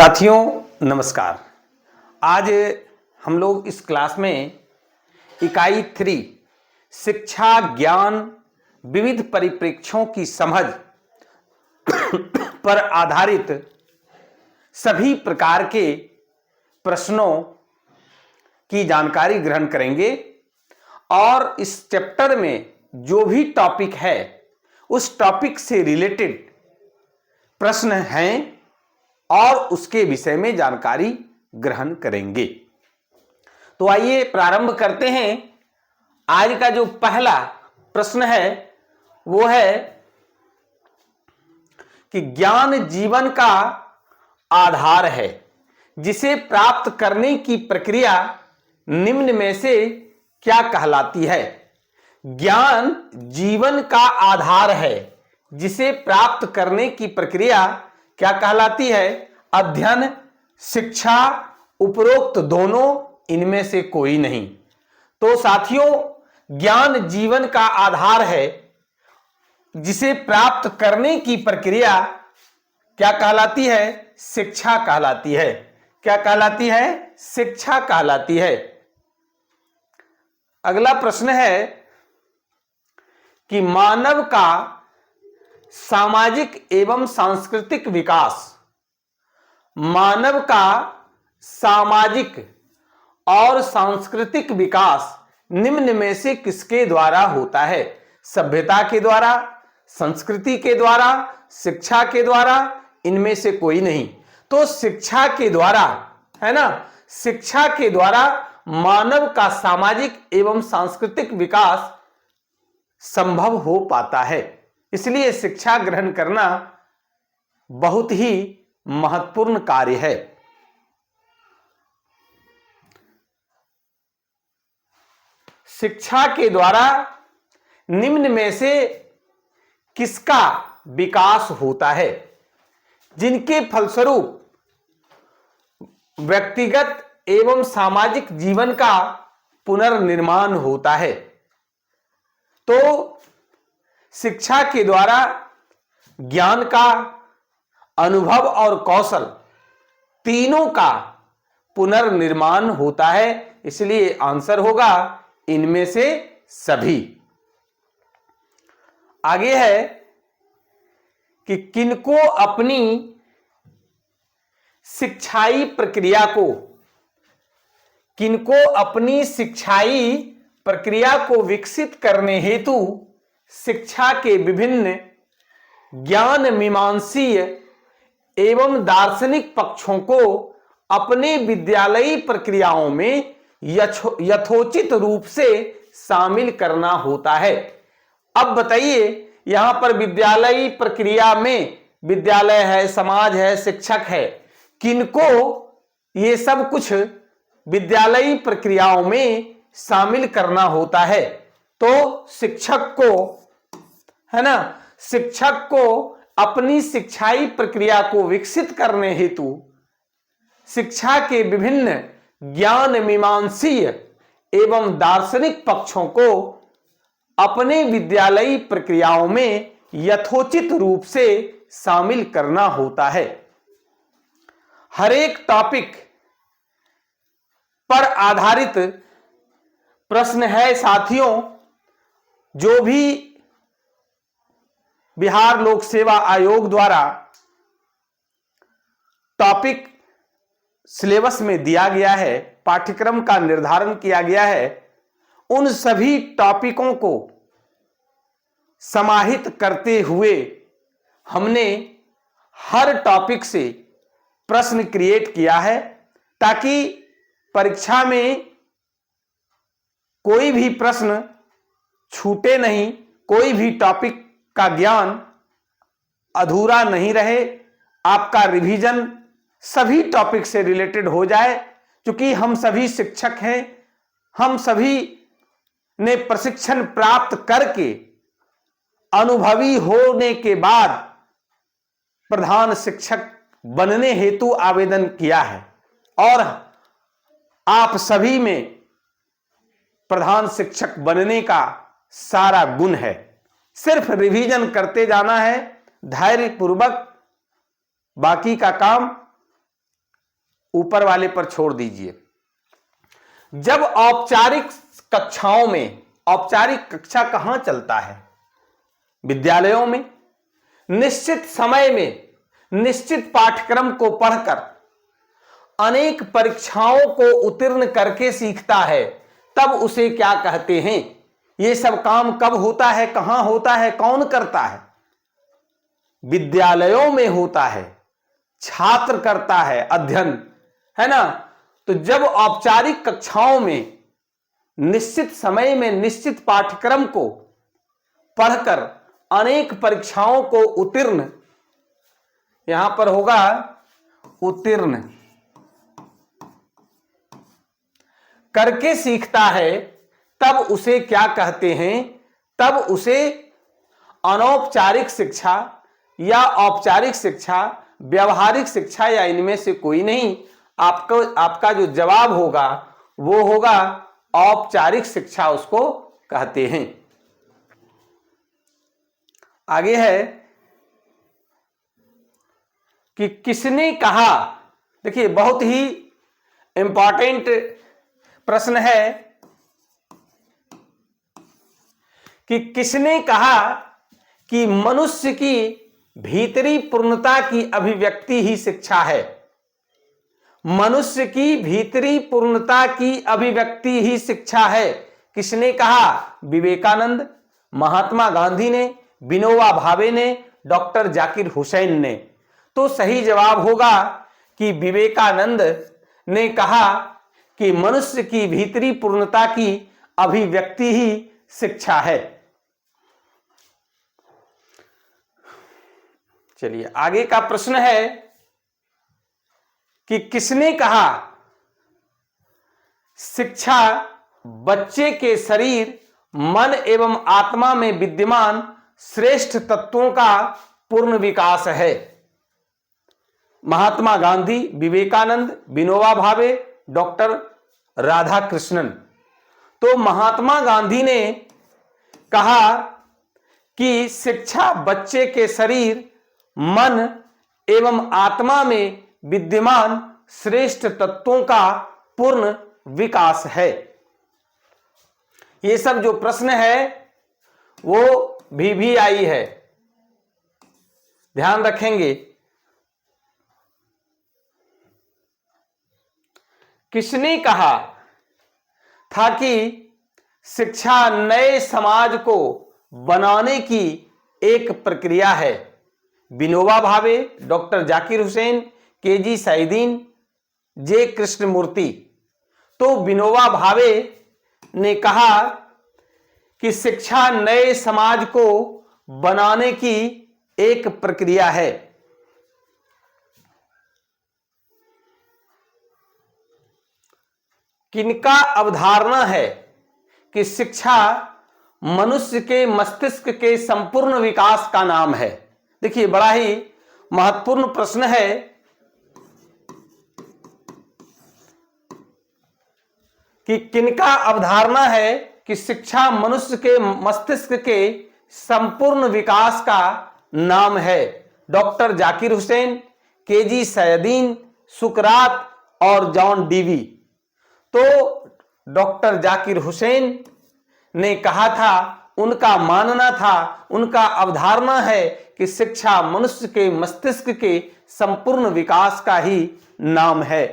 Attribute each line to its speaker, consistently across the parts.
Speaker 1: साथियों नमस्कार। आज हम लोग इस क्लास में इकाई 3 शिक्षा ज्ञान विविध परिप्रेक्ष्यों की समझ पर आधारित सभी प्रकार के प्रश्नों की जानकारी ग्रहण करेंगे और इस चैप्टर में जो भी टॉपिक है उस टॉपिक से रिलेटेड प्रश्न हैं और उसके विषय में जानकारी ग्रहण करेंगे। तो आइए प्रारंभ करते हैं। आज का जो पहला प्रश्न है वो है कि ज्ञान जीवन का आधार है, जिसे प्राप्त करने की प्रक्रिया निम्न में से क्या कहलाती है। ज्ञान जीवन का आधार है, जिसे प्राप्त करने की प्रक्रिया क्या कहलाती है। अध्ययन, शिक्षा, उपरोक्त दोनों, इनमें से कोई नहीं। तो साथियों, ज्ञान जीवन का आधार है, जिसे प्राप्त करने की प्रक्रिया क्या कहलाती है। शिक्षा कहलाती है। क्या कहलाती है। शिक्षा कहलाती है। अगला प्रश्न है कि मानव का सामाजिक एवं सांस्कृतिक विकास, मानव का सामाजिक और सांस्कृतिक विकास निम्न में से किसके द्वारा होता है। सभ्यता के द्वारा, संस्कृति के द्वारा, शिक्षा के द्वारा, इनमें से कोई नहीं। तो शिक्षा के द्वारा, है ना, शिक्षा के द्वारा मानव का सामाजिक एवं सांस्कृतिक विकास संभव हो पाता है। इसलिए शिक्षा ग्रहण करना बहुत ही महत्वपूर्ण कार्य है। शिक्षा के द्वारा निम्न में से किसका विकास होता है, जिनके फलस्वरूप व्यक्तिगत एवं सामाजिक जीवन का पुनर्निर्माण होता है। तो शिक्षा के द्वारा ज्ञान का, अनुभव और कौशल तीनों का पुनर्निर्माण होता है। इसलिए आंसर होगा इनमें से सभी। आगे है कि किनको अपनी शिक्षाई प्रक्रिया को, किनको अपनी शिक्षाई प्रक्रिया को विकसित करने हेतु शिक्षा के विभिन्न ज्ञान मीमांसीय एवं दार्शनिक पक्षों को अपने विद्यालयी प्रक्रियाओं में यथोचित रूप से शामिल करना होता है। अब बताइए, यहां पर विद्यालयी प्रक्रिया में विद्यालय है, समाज है, शिक्षक है, किनको ये सब कुछ विद्यालयी प्रक्रियाओं में शामिल करना होता है। तो शिक्षक को, है ना, शिक्षक को अपनी शिक्षाई प्रक्रिया को विकसित करने हेतु शिक्षा के विभिन्न ज्ञान मीमांसीय एवं दार्शनिक पक्षों को अपने विद्यालयी प्रक्रियाओं में यथोचित रूप से शामिल करना होता है। हर एक टॉपिक पर आधारित प्रश्न है साथियों। जो भी बिहार लोक सेवा आयोग द्वारा टॉपिक सिलेबस में दिया गया है, पाठ्यक्रम का निर्धारण किया गया है, उन सभी टॉपिकों को समाहित करते हुए हमने हर टॉपिक से प्रश्न क्रिएट किया है, ताकि परीक्षा में कोई भी प्रश्न छूटे नहीं, कोई भी टॉपिक का ज्ञान अधूरा नहीं रहे, आपका रिवीजन सभी टॉपिक से रिलेटेड हो जाए। क्योंकि हम सभी शिक्षक हैं, हम सभी ने प्रशिक्षण प्राप्त करके अनुभवी होने के बाद प्रधान शिक्षक बनने हेतु आवेदन किया है, और आप सभी में प्रधान शिक्षक बनने का सारा गुण है। सिर्फ रिवीजन करते जाना है धैर्य पूर्वक, बाकी का काम ऊपर वाले पर छोड़ दीजिए। जब औपचारिक कक्षाओं में, औपचारिक कक्षा कहां चलता है? विद्यालयों में। निश्चित समय में निश्चित पाठ्यक्रम को पढ़कर अनेक परीक्षाओं को उत्तीर्ण करके सीखता है, तब उसे क्या कहते हैं? यह सब काम कब होता है, कहां होता है, कौन करता है? विद्यालयों में होता है, छात्र करता है अध्ययन, है ना। तो जब औपचारिक कक्षाओं में निश्चित समय में निश्चित पाठ्यक्रम को पढ़कर अनेक परीक्षाओं को उत्तीर्ण, यहां पर होगा उत्तीर्ण करके सीखता है, तब उसे क्या कहते हैं? तब उसे अनौपचारिक शिक्षा या औपचारिक शिक्षा, व्यवहारिक शिक्षा या इनमें से कोई नहीं। आपका जो जवाब होगा वो होगा औपचारिक शिक्षा उसको कहते हैं। आगे है कि किसने कहा, देखिए बहुत ही इंपॉर्टेंट प्रश्न है कि किसने कहा कि मनुष्य की भीतरी पूर्णता की अभिव्यक्ति ही शिक्षा है? मनुष्य की भीतरी पूर्णता की अभिव्यक्ति ही शिक्षा है। किसने कहा? विवेकानंद, महात्मा गांधी ने, विनोबा भावे ने, डॉक्टर जाकिर हुसैन ने। तो सही जवाब होगा कि विवेकानंद ने कहा कि मनुष्य की भीतरी पूर्णता की अभिव्यक्ति ही शिक्षा है। चलिए आगे का प्रश्न है कि किसने कहा शिक्षा बच्चे के शरीर, मन एवं आत्मा में विद्यमान श्रेष्ठ तत्वों का पूर्ण विकास है? महात्मा गांधी, विवेकानंद, विनोबा भावे, डॉक्टर राधाकृष्णन। तो महात्मा गांधी ने कहा कि शिक्षा बच्चे के शरीर, मन एवं आत्मा में विद्यमान श्रेष्ठ तत्वों का पूर्ण विकास है। ये सब जो प्रश्न है वो VVI है, ध्यान रखेंगे। किसने कहा था कि शिक्षा नए समाज को बनाने की एक प्रक्रिया है? Vinoba Bhave, doctor Zakir Hussain, KG Saiyidain, J Krishnamurti. तो विनोबा भावे ने कहा कि शिक्षा नए समाज को बनाने की एक प्रक्रिया है। किनका अवधारणा है कि शिक्षा मनुष्य के मस्तिष्क के संपूर्ण विकास का नाम है? देखिए बड़ा ही महत्वपूर्ण प्रश्न है कि किनका अवधारणा है कि शिक्षा मनुष्य के मस्तिष्क के संपूर्ण विकास का नाम है? डॉक्टर जाकिर हुसैन, KG सैदीन, सुकरात और जॉन डीवी। तो डॉक्टर जाकिर हुसैन ने कहा था, उनका मानना था, उनका अवधारणा है कि शिक्षा मनुष्य के मस्तिष्क के संपूर्ण विकास का ही नाम है।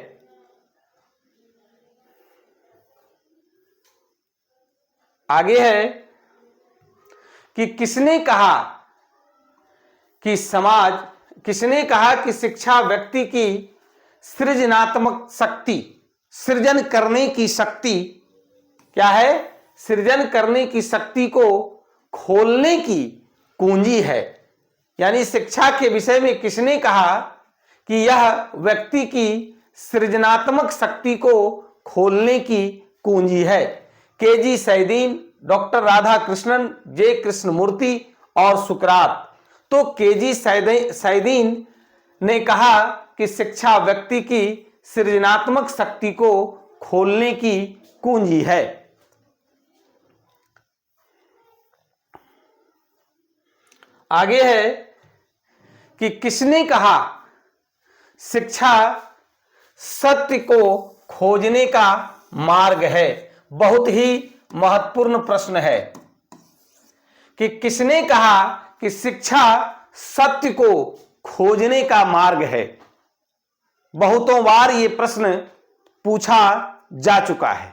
Speaker 1: आगे है कि किसने कहा कि शिक्षा व्यक्ति की सृजनात्मक शक्ति, सृजन करने की शक्ति क्या है? सृजन करने की शक्ति को खोलने की कुंजी है। यानी शिक्षा के विषय में किसने कहा कि यह व्यक्ति की सृजनात्मक शक्ति को खोलने की कुंजी है? KG Saiyidain, doctor Radhakrishnan, J Krishnamurti और सुकरात। तो KG सैदीन ने कहा कि शिक्षा व्यक्ति की सृजनात्मक शक्ति को खोलने की कुंजी है। आगे है कि किसने कहा शिक्षा सत्य को खोजने का मार्ग है। बहुत ही महत्वपूर्ण प्रश्न है कि किसने कहा कि शिक्षा सत्य को खोजने का मार्ग है। बहुतों बार यह प्रश्न पूछा जा चुका है।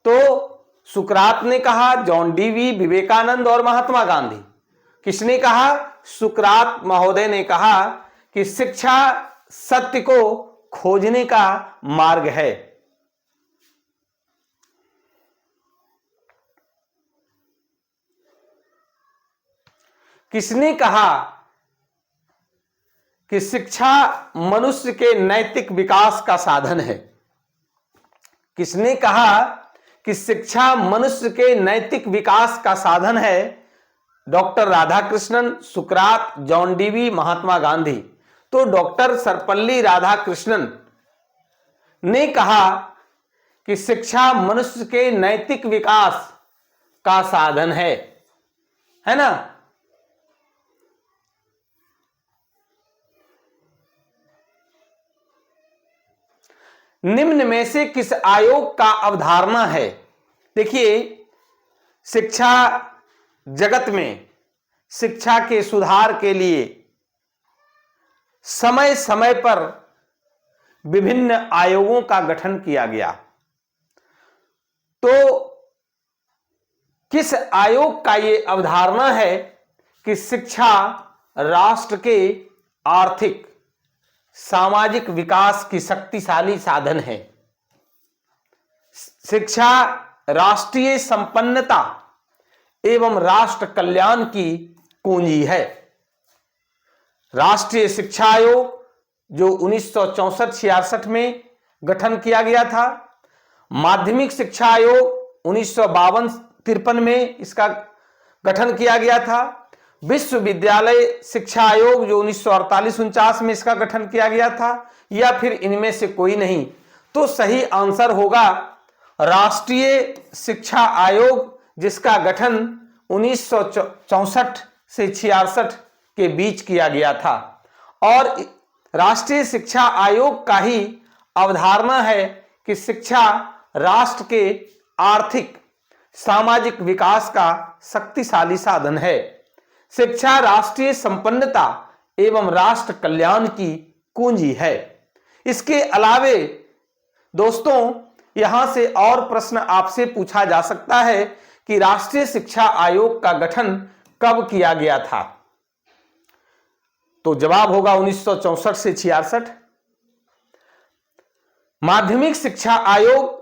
Speaker 1: तो सुकरात ने कहा, जॉन डीवी, विवेकानंद और महात्मा गांधी। किसने कहा? सुकरात महोदय ने कहा कि शिक्षा सत्य को खोजने का मार्ग है। किसने कहा कि शिक्षा मनुष्य के नैतिक विकास का साधन है? किसने कहा कि शिक्षा मनुष्य के नैतिक विकास का साधन है? डॉक्टर राधाकृष्णन, सुकरात, जॉन डीवी, महात्मा गांधी। तो डॉक्टर सर्वपल्ली राधाकृष्णन ने कहा कि शिक्षा मनुष्य के नैतिक विकास का साधन है ना। निम्न में से किस आयोग का अवधारणा है? देखिए, शिक्षा जगत में शिक्षा के सुधार के लिए समय समय पर विभिन्न आयोगों का गठन किया गया। तो किस आयोग का यह अवधारणा है कि शिक्षा राष्ट्र के आर्थिक सामाजिक विकास की शक्तिशाली साधन है? शिक्षा राष्ट्रीय संपन्नता एवं राष्ट्र कल्याण की कुंजी है। राष्ट्रीय शिक्षा आयोग जो 1964-66 में गठन किया गया था, माध्यमिक शिक्षा आयोग 1952-53 में इसका गठन किया गया था, विश्वविद्यालय शिक्षा आयोग जो 1948-49 में इसका गठन किया गया था, या फिर इनमें से कोई नहीं? तो सही आंसर होगा राष्ट्रीय शिक्षा आयोग, जिसका गठन 1964 से 66 के बीच किया गया था। और राष्ट्रीय शिक्षा आयोग का ही अवधारणा है कि शिक्षा राष्ट्र के आर्थिक सामाजिक विकास का शक्तिशाली साधन है। शिक्षा राष्ट्रीय संपन्नता एवं राष्ट्र कल्याण की कुंजी है। इसके अलावे दोस्तों, यहां से और प्रश्न आपसे पूछा जा सकता है कि राष्ट्रीय शिक्षा आयोग का गठन कब किया गया था? तो जवाब होगा 1964 से 66। माध्यमिक शिक्षा आयोग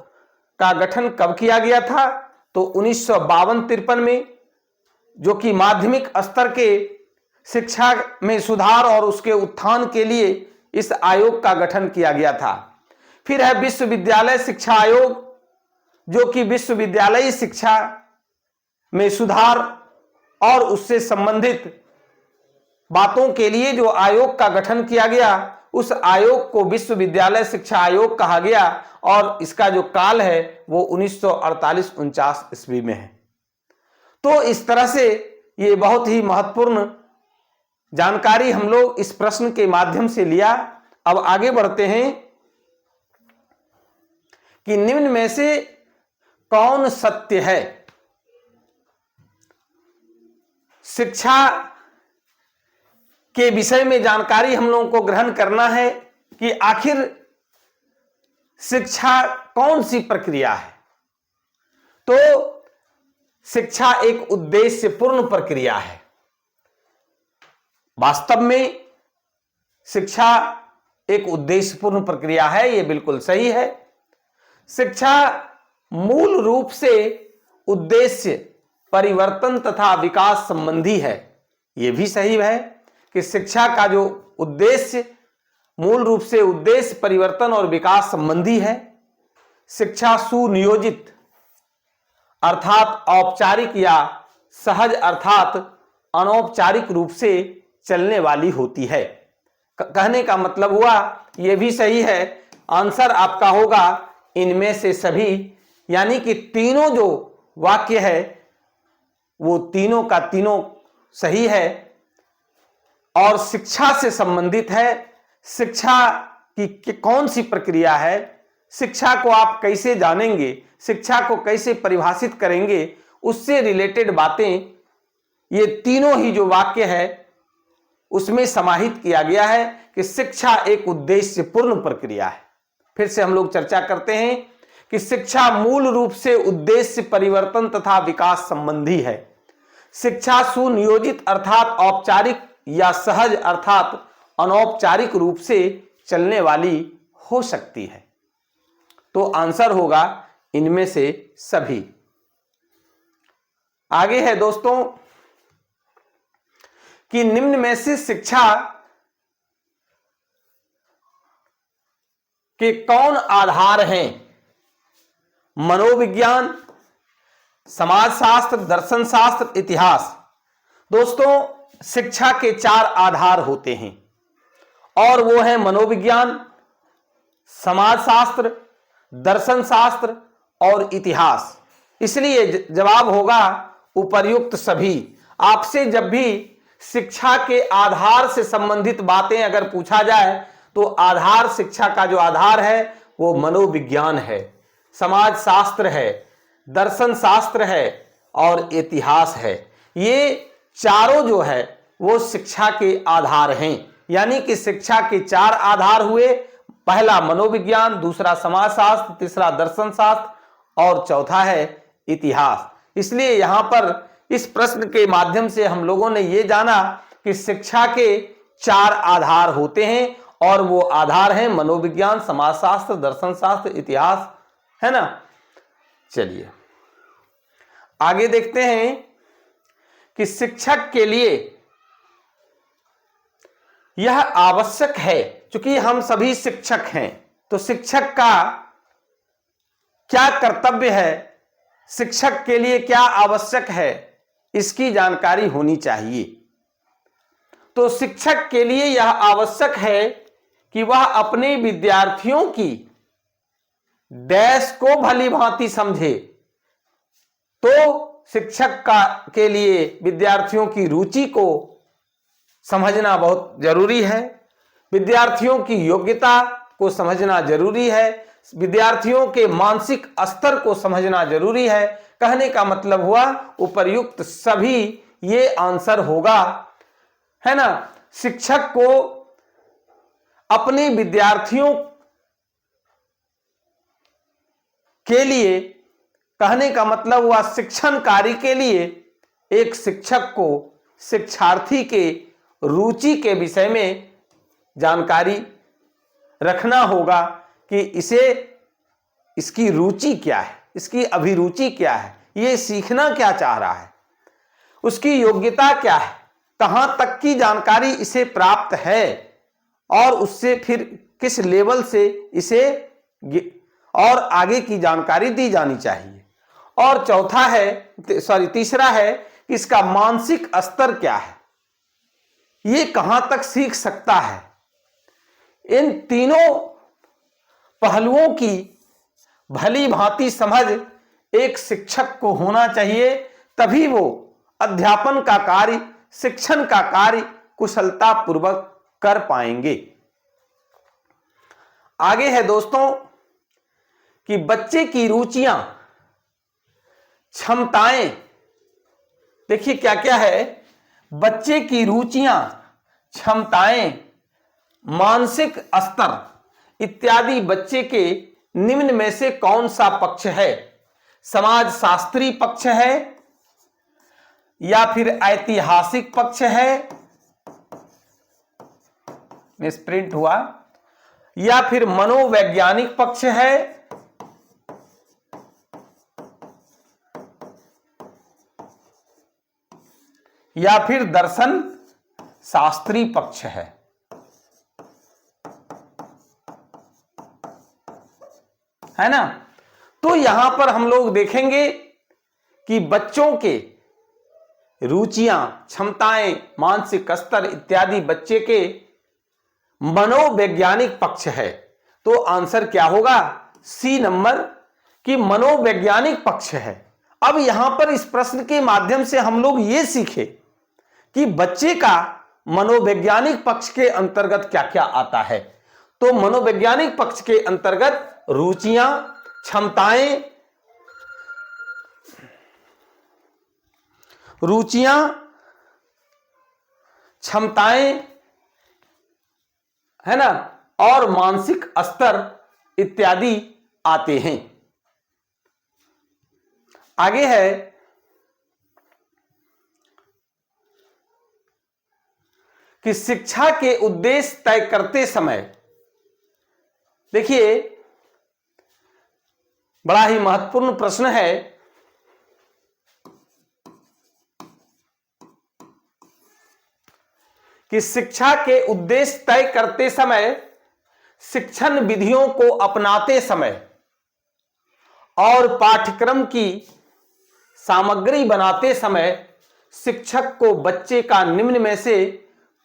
Speaker 1: का गठन कब किया गया था? तो 1952-53 में, जो कि माध्यमिक स्तर के शिक्षा में सुधार और उसके उत्थान के लिए इस आयोग का गठन किया गया था। फिर है विश्वविद्यालय शिक्षा आयोग, जो कि विश्वविद्यालयी शिक्षा में सुधार और उससे संबंधित बातों के लिए जो आयोग का गठन किया गया, उस आयोग को विश्वविद्यालय शिक्षा आयोग कहा गया और इसका जो काल है वो 1948-49 ईस्वी में है। तो इस तरह से ये बहुत ही महत्वपूर्ण जानकारी हम लोग इस प्रश्न के माध्यम से लिया। अब आगे बढ़ते हैं कि निम्न में से कौन सत्य है? शिक्षा के विषय में जानकारी हम लोगों को ग्रहण करना है कि आखिर शिक्षा कौन सी प्रक्रिया है। तो शिक्षा एक उद्देश्यपूर्ण प्रक्रिया है। वास्तव में शिक्षा एक उद्देश्यपूर्ण प्रक्रिया है, यह बिल्कुल सही है। शिक्षा मूल रूप से उद्देश्य परिवर्तन तथा विकास संबंधी है। यह भी सही है कि शिक्षा का जो उद्देश्य मूल रूप से उद्देश्य परिवर्तन और विकास संबंधी है। शिक्षा सुनियोजित अर्थात औपचारिक या सहज अर्थात अनौपचारिक रूप से चलने वाली होती है। कहने का मतलब हुआ, यह भी सही है। आंसर आपका होगा इनमें से सभी, यानी कि तीनों जो वाक्य है वो तीनों का तीनों सही है और शिक्षा से संबंधित है। शिक्षा कि कौन सी प्रक्रिया है, शिक्षा को आप कैसे जानेंगे, शिक्षा को कैसे परिभाषित करेंगे, उससे रिलेटेड बातें ये तीनों ही जो वाक्य है उसमें समाहित किया गया है कि शिक्षा एक उद्देश्यपूर्ण प्रक्रिया है। फिर से हम लोग चर्चा करते हैं कि शिक्षा मूल रूप से उद्देश्य परिवर्तन तथा विकास संबंधी है। शिक्षा सुनियोजित अर्थात औपचारिक या सहज अर्थात अनौपचारिक रूप से चलने वाली हो सकती है। तो आंसर होगा इनमें से सभी। आगे है दोस्तों कि निम्न में से शिक्षा के कौन आधार हैं? मनोविज्ञान, समाजशास्त्र, दर्शन शास्त्र, इतिहास। दोस्तों शिक्षा के 4 आधार होते हैं और वो है मनोविज्ञान, समाजशास्त्र, दर्शन शास्त्र और इतिहास। इसलिए जवाब होगा उपर्युक्त सभी। आपसे जब भी शिक्षा के आधार से संबंधित बातें अगर पूछा जाए तो आधार, शिक्षा का जो आधार है वो मनोविज्ञान है, समाजशास्त्र है, दर्शन शास्त्र है और इतिहास है। ये चारों जो है वो शिक्षा के आधार हैं। यानी कि शिक्षा के 4 आधार हुए, पहला मनोविज्ञान, दूसरा समाजशास्त्र, तीसरा दर्शन शास्त्र और चौथा है इतिहास। इसलिए यहां पर इस प्रश्न के माध्यम से हम लोगों ने ये जाना कि शिक्षा के 4 आधार होते हैं और वो आधार हैं मनोविज्ञान, समाजशास्त्र, दर्शन शास्त्र, इतिहास, है ना। चलिए आगे देखते हैं कि शिक्षक के लिए यह आवश्यक है, क्योंकि हम सभी शिक्षक हैं, तो शिक्षक का क्या कर्तव्य है, शिक्षक के लिए क्या आवश्यक है, इसकी जानकारी होनी चाहिए। तो शिक्षक के लिए यह आवश्यक है कि वह अपने विद्यार्थियों की डैश को भली भांति समझे। तो शिक्षक के लिए विद्यार्थियों की रुचि को समझना बहुत जरूरी है, विद्यार्थियों की योग्यता को समझना जरूरी है, विद्यार्थियों के मानसिक स्तर को समझना जरूरी है। कहने का मतलब हुआ उपर्युक्त सभी, ये आंसर होगा, है ना। शिक्षक को अपने विद्यार्थियों के लिए, कहने का मतलब हुआ शिक्षण कार्य के लिए एक शिक्षक को शिक्षार्थी के रुचि के विषय में जानकारी रखना होगा कि इसकी रुचि क्या है, इसकी अभिरुचि क्या है, ये सीखना क्या चाह रहा है, उसकी योग्यता क्या है, कहां तक की जानकारी इसे प्राप्त है और उससे फिर किस लेवल से इसे और आगे की जानकारी दी जानी चाहिए। और तीसरा है कि इसका मानसिक स्तर क्या है, ये कहां तक सीख सकता है। इन तीनों पहलुओं की भली भांति समझ एक शिक्षक को होना चाहिए, तभी वो अध्यापन का कार्य, शिक्षण का कार्य कुशलता पूर्वक कर पाएंगे। आगे है दोस्तों कि बच्चे की रुचियां, क्षमताएं, देखिए क्या क्या है, बच्चे की रुचियां, क्षमताएं, मानसिक स्तर इत्यादि बच्चे के निम्न में से कौन सा पक्ष है? समाज शास्त्री पक्ष है या फिर ऐतिहासिक पक्ष है, मिसप्रिंट हुआ, या फिर मनोवैज्ञानिक पक्ष है, या फिर दर्शन शास्त्री पक्ष है ना। तो यहां पर हम लोग देखेंगे कि बच्चों के रुचियां, क्षमताएं, मानसिक स्तर इत्यादि बच्चे के मनोवैज्ञानिक पक्ष है। तो आंसर क्या होगा? सी नंबर कि मनोवैज्ञानिक पक्ष है। अब यहां पर इस प्रश्न के माध्यम से हम लोग ये सीखे कि बच्चे का मनोवैज्ञानिक पक्ष के अंतर्गत क्या क्या आता है। तो मनोवैज्ञानिक पक्ष के अंतर्गत रुचियां, क्षमताएं, है ना, और मानसिक स्तर इत्यादि आते हैं। आगे है कि शिक्षा के उद्देश्य तय करते समय, देखिए बड़ा ही महत्वपूर्ण प्रश्न है कि शिक्षा के उद्देश्य तय करते समय, शिक्षण विधियों को अपनाते समय और पाठ्यक्रम की सामग्री बनाते समय शिक्षक को बच्चे का निम्न में से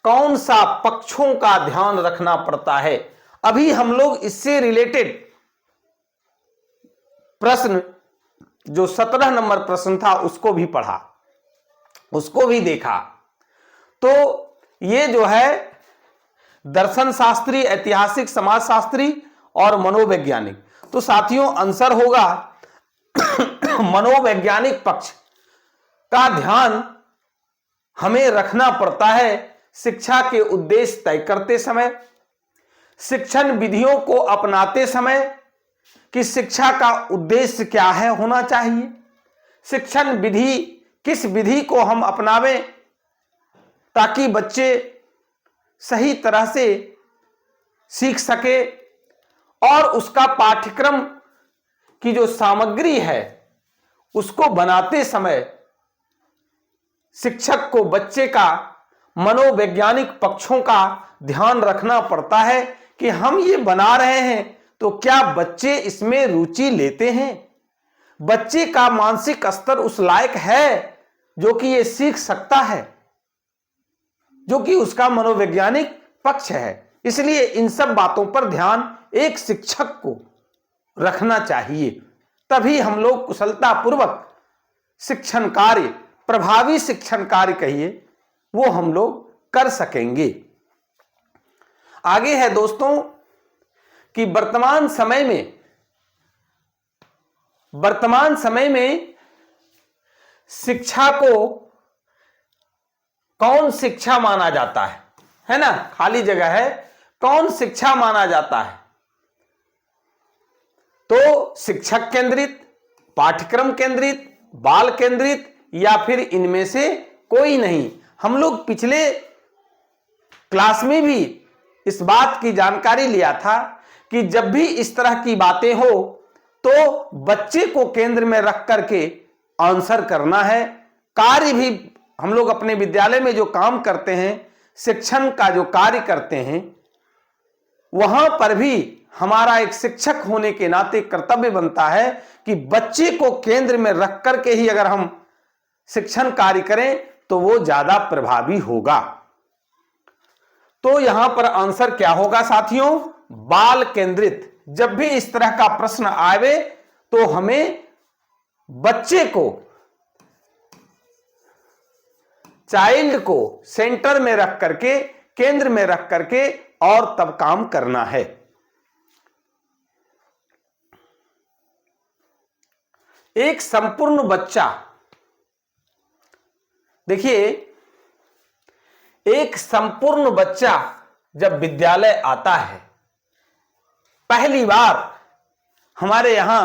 Speaker 1: कौन सा पक्षों का ध्यान रखना पड़ता है। अभी हम लोग इससे रिलेटेड प्रश्न जो 17 नंबर प्रश्न था उसको भी पढ़ा, उसको भी देखा। तो ये जो है दर्शन शास्त्री, ऐतिहासिक, समाजशास्त्री और मनोवैज्ञानिक, तो साथियों आंसर होगा मनोवैज्ञानिक पक्ष का ध्यान हमें रखना पड़ता है शिक्षा के उद्देश्य तय करते समय, शिक्षण विधियों को अपनाते समय कि शिक्षा का उद्देश्य क्या है होना चाहिए, शिक्षण विधि किस विधि को हम अपनावें ताकि बच्चे सही तरह से सीख सके, और उसका पाठ्यक्रम की जो सामग्री है उसको बनाते समय शिक्षक को बच्चे का मनोवैज्ञानिक पक्षों का ध्यान रखना पड़ता है कि हम ये बना रहे हैं तो क्या बच्चे इसमें रुचि लेते हैं, बच्चे का मानसिक स्तर उस लायक है जो कि ये सीख सकता है, जो कि उसका मनोवैज्ञानिक पक्ष है। इसलिए इन सब बातों पर ध्यान एक शिक्षक को रखना चाहिए, तभी हम लोग कुशलतापूर्वक शिक्षण कार्य, प्रभावी शिक्षण कार्य कहिए, वो हम लोग कर सकेंगे। आगे है दोस्तों कि वर्तमान समय में शिक्षा को कौन शिक्षा माना जाता है ना, खाली जगह है, कौन शिक्षा माना जाता है। तो शिक्षक केंद्रित, पाठ्यक्रम केंद्रित, बाल केंद्रित, या फिर इनमें से कोई नहीं। हम लोग पिछले क्लास में भी इस बात की जानकारी लिया था कि जब भी इस तरह की बातें हो तो बच्चे को केंद्र में रख करके आंसर करना है। कार्य भी हम लोग अपने विद्यालय में जो काम करते हैं, शिक्षण का जो कार्य करते हैं, वहां पर भी हमारा एक शिक्षक होने के नाते कर्तव्य बनता है कि बच्चे को केंद्र में रख करके ही अगर हम शिक्षण कार्य करें तो वो ज्यादा प्रभावी होगा। तो यहां पर आंसर क्या होगा साथियों, बाल केंद्रित। जब भी इस तरह का प्रश्न आवे तो हमें बच्चे को, चाइल्ड को सेंटर में रख करके, केंद्र में रख करके और तब काम करना है। एक संपूर्ण बच्चा, देखिए एक संपूर्ण बच्चा जब विद्यालय आता है, पहली बार हमारे यहां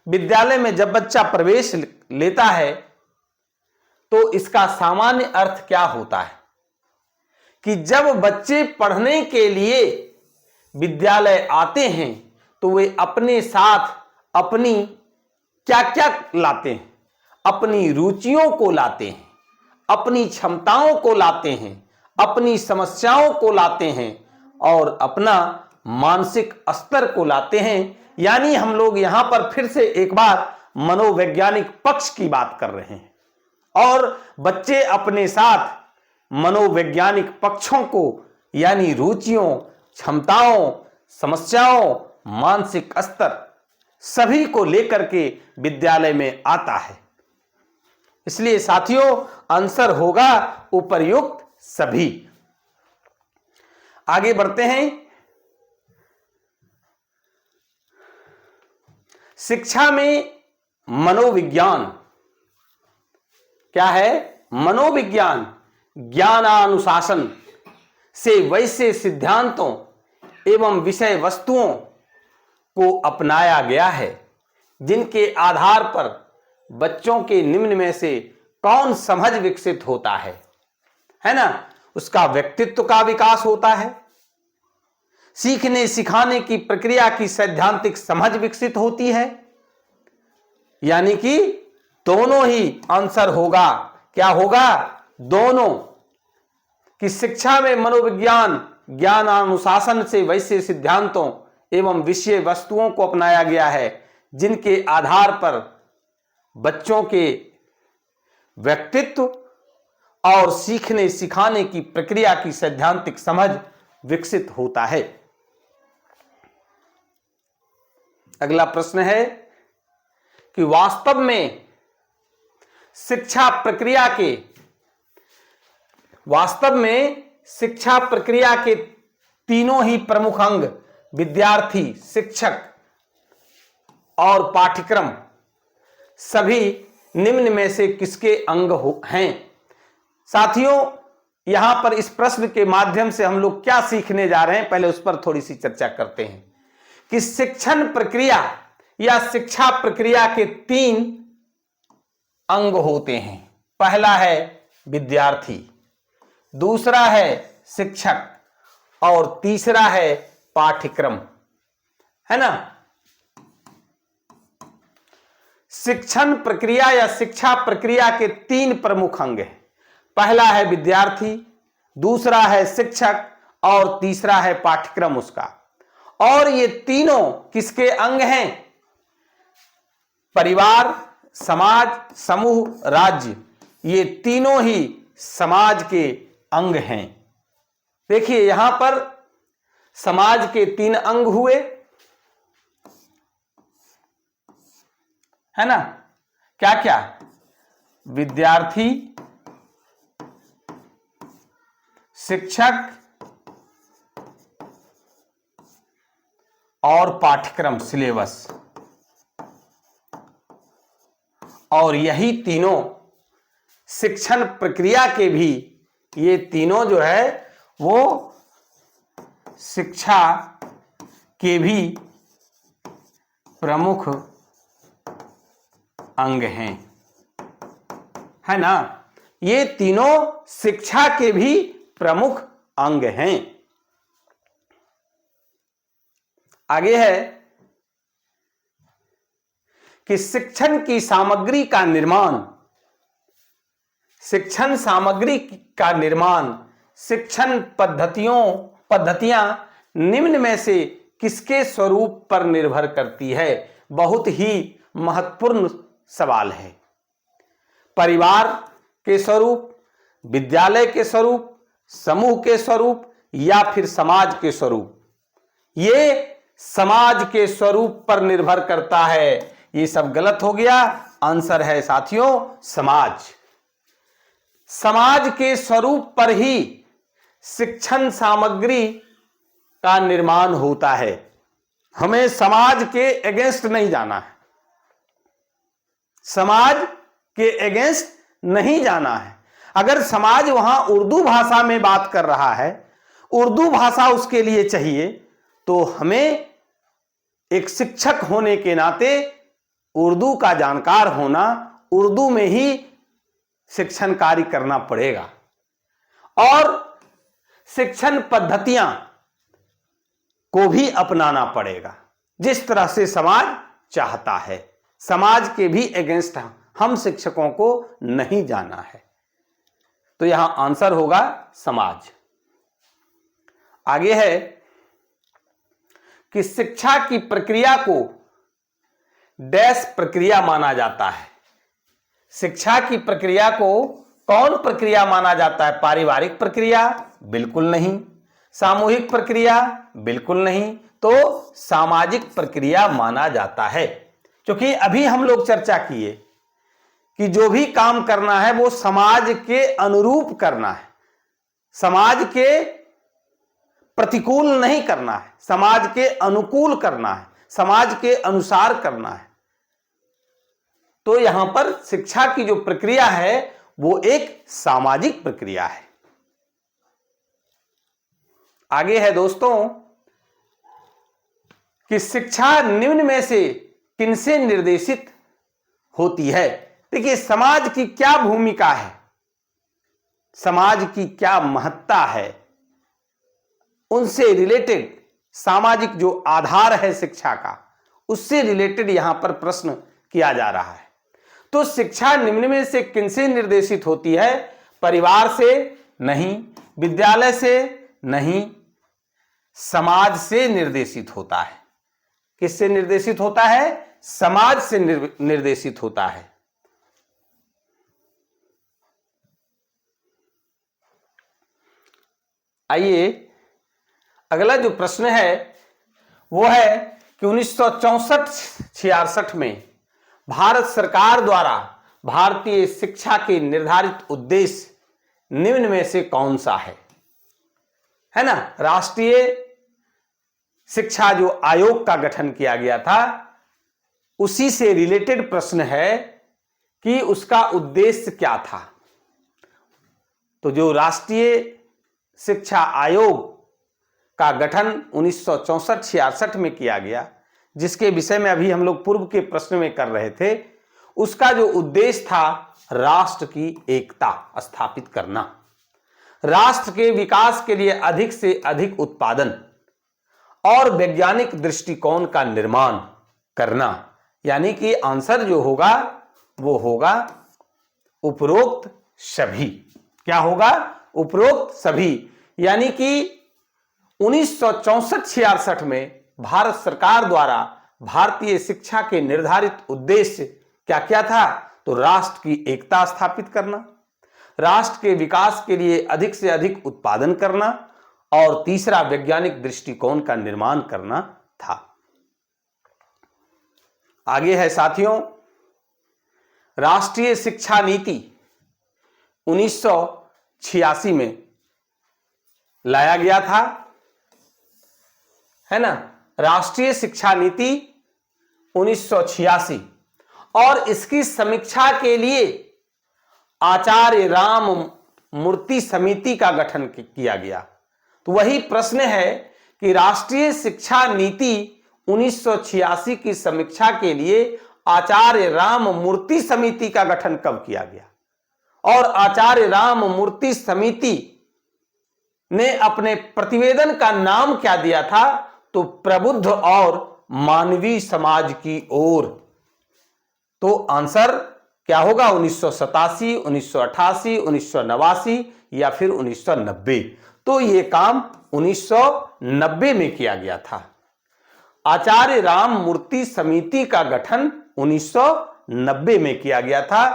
Speaker 1: विद्यालय में जब बच्चा प्रवेश लेता है तो इसका सामान्य अर्थ क्या होता है कि जब बच्चे पढ़ने के लिए विद्यालय आते हैं तो वे अपने साथ अपनी क्या क्या लाते हैं, अपनी रुचियों को लाते हैं, अपनी क्षमताओं को लाते हैं, अपनी समस्याओं को लाते हैं और अपना मानसिक स्तर को लाते हैं। यानी हम लोग यहां पर फिर से एक बार मनोवैज्ञानिक पक्ष की बात कर रहे हैं और बच्चे अपने साथ मनोवैज्ञानिक पक्षों को यानी रुचियों, क्षमताओं, समस्याओं, मानसिक स्तर सभी को लेकर के विद्यालय में आता है। इसलिए साथियों आंसर होगा उपर्युक्त सभी। आगे बढ़ते हैं शिक्षा में मनोविज्ञान क्या है? मनोविज्ञान ज्ञानानुशासन से वैसे सिद्धांतों एवं विषय वस्तुओं को अपनाया गया है जिनके आधार पर बच्चों के निम्न में से कौन समझ विकसित होता है ना? उसका व्यक्तित्व का विकास होता है, सीखने सिखाने की प्रक्रिया की सैद्धांतिक समझ विकसित होती है। यानी कि दोनों ही आंसर होगा। क्या होगा? दोनों। कि शिक्षा में मनोविज्ञान ज्ञानानुशासन से वैसे सिद्धांतों एवं विषय वस्तुओं को अपनाया गया है जिनके आधार पर बच्चों के व्यक्तित्व और सीखने सिखाने की प्रक्रिया की सैद्धांतिक समझ विकसित होता है। अगला प्रश्न है कि वास्तव में शिक्षा प्रक्रिया के तीनों ही प्रमुख अंग विद्यार्थी, शिक्षक और पाठ्यक्रम सभी निम्न में से किसके अंग हैं? साथियों, यहां पर इस प्रश्न के माध्यम से हम लोग क्या सीखने जा रहे हैं, पहले उस पर थोड़ी सी चर्चा करते हैं कि शिक्षण प्रक्रिया या शिक्षा प्रक्रिया के 3 अंग होते हैं। पहला है विद्यार्थी, दूसरा है शिक्षक और तीसरा है पाठ्यक्रम, है ना? शिक्षण प्रक्रिया या शिक्षा प्रक्रिया के 3 प्रमुख अंग हैं। पहला है विद्यार्थी, दूसरा है शिक्षक और तीसरा है पाठ्यक्रम उसका। और ये तीनों किसके अंग हैं? परिवार, समाज, समूह, राज्य, ये तीनों ही समाज के अंग हैं। देखिए यहां पर समाज के 3 अंग हुए, है ना? क्या क्या? विद्यार्थी, शिक्षक और पाठ्यक्रम, सिलेबस। और यही तीनों शिक्षण प्रक्रिया के भी, ये तीनों जो है वो शिक्षा के भी प्रमुख अंग हैं, है ना? ये तीनों शिक्षा के भी प्रमुख अंग हैं। आगे है कि शिक्षण की सामग्री का निर्माण, शिक्षण सामग्री का निर्माण, शिक्षण पद्धतियां निम्न में से किसके स्वरूप पर निर्भर करती है? बहुत ही महत्वपूर्ण सवाल है। परिवार के स्वरूप, विद्यालय के स्वरूप, समूह के स्वरूप या फिर समाज के स्वरूप? ये समाज के स्वरूप पर निर्भर करता है। ये सब गलत हो गया। आंसर है साथियों समाज। समाज के स्वरूप पर ही शिक्षण सामग्री का निर्माण होता है। हमें समाज के अगेंस्ट नहीं जाना है, समाज के अगेंस्ट नहीं जाना है। अगर समाज वहां उर्दू भाषा में बात कर रहा है, उर्दू भाषा उसके लिए चाहिए, तो हमें एक शिक्षक होने के नाते उर्दू का जानकार होना, उर्दू में ही शिक्षण कार्य करना पड़ेगा। और शिक्षण पद्धतियां को भी अपनाना पड़ेगा जिस तरह से समाज चाहता है। समाज के भी अगेंस्ट हम शिक्षकों को नहीं जाना है। तो यहां आंसर होगा समाज। आगे है कि शिक्षा की प्रक्रिया को डैश प्रक्रिया माना जाता है। शिक्षा की प्रक्रिया को कौन प्रक्रिया माना जाता है? पारिवारिक प्रक्रिया? बिल्कुल नहीं। सामूहिक प्रक्रिया? बिल्कुल नहीं। तो सामाजिक प्रक्रिया माना जाता है। क्योंकि अभी हम लोग चर्चा किए कि जो भी काम करना है वो समाज के अनुरूप करना है, समाज के प्रतिकूल नहीं करना है, समाज के अनुकूल करना है, समाज के अनुसार करना है। तो यहां पर शिक्षा की जो प्रक्रिया है वो एक सामाजिक प्रक्रिया है। आगे है दोस्तों कि शिक्षा निम्न में से किनसे निर्देशित होती है। देखिए, समाज की क्या भूमिका है, समाज की क्या महत्ता है, उनसे रिलेटेड सामाजिक जो आधार है शिक्षा का, उससे रिलेटेड यहां पर प्रश्न किया जा रहा है। तो शिक्षा निम्न में से किनसे निर्देशित होती है? परिवार से नहीं, विद्यालय से नहीं, समाज से निर्देशित होता है। किससे निर्देशित होता है? समाज से निर्देशित होता है। आइए अगला जो प्रश्न है वो है कि 1964-66 में भारत सरकार द्वारा भारतीय शिक्षा के निर्धारित उद्देश्य निम्न में से कौन सा है ना। राष्ट्रीय शिक्षा जो आयोग का गठन किया गया था, उसी से रिलेटेड प्रश्न है कि उसका उद्देश्य क्या था। तो जो राष्ट्रीय शिक्षा आयोग का गठन 1964-66 में किया गया, जिसके विषय में अभी हम लोग पूर्व के प्रश्न में कर रहे थे, उसका जो उद्देश्य था राष्ट्र की एकता स्थापित करना, राष्ट्र के विकास के लिए अधिक से अधिक उत्पादन और वैज्ञानिक दृष्टिकोण का निर्माण करना। यानी कि आंसर जो होगा वो होगा उपरोक्त सभी। क्या होगा? उपरोक्त सभी। यानी कि 1964-66 में भारत सरकार द्वारा भारतीय शिक्षा के निर्धारित उद्देश्य क्या क्या था? तो राष्ट्र की एकता स्थापित करना, राष्ट्र के विकास के लिए अधिक से अधिक उत्पादन करना और तीसरा वैज्ञानिक दृष्टिकोण का निर्माण करना था। आगे है साथियों, राष्ट्रीय शिक्षा नीति 1986 में लाया गया था, है ना। राष्ट्रीय शिक्षा नीति 1986 और इसकी समीक्षा के लिए आचार्य राम मूर्ति समिति का गठन किया गया। तो वही प्रश्न है कि राष्ट्रीय शिक्षा नीति 1986 की समीक्षा के लिए आचार्य राम मूर्ति समिति का गठन कब किया गया? और आचार्य राम मूर्ति समिति ने अपने प्रतिवेदन का नाम क्या दिया था? तो प्रबुद्ध और मानवीय समाज की ओर। तो आंसर क्या होगा? 1987, 1988, 1989 या फिर 1990। तो यह काम 1990 में किया गया था। आचार्य राम मूर्ति समिति का गठन 1990 में किया गया था।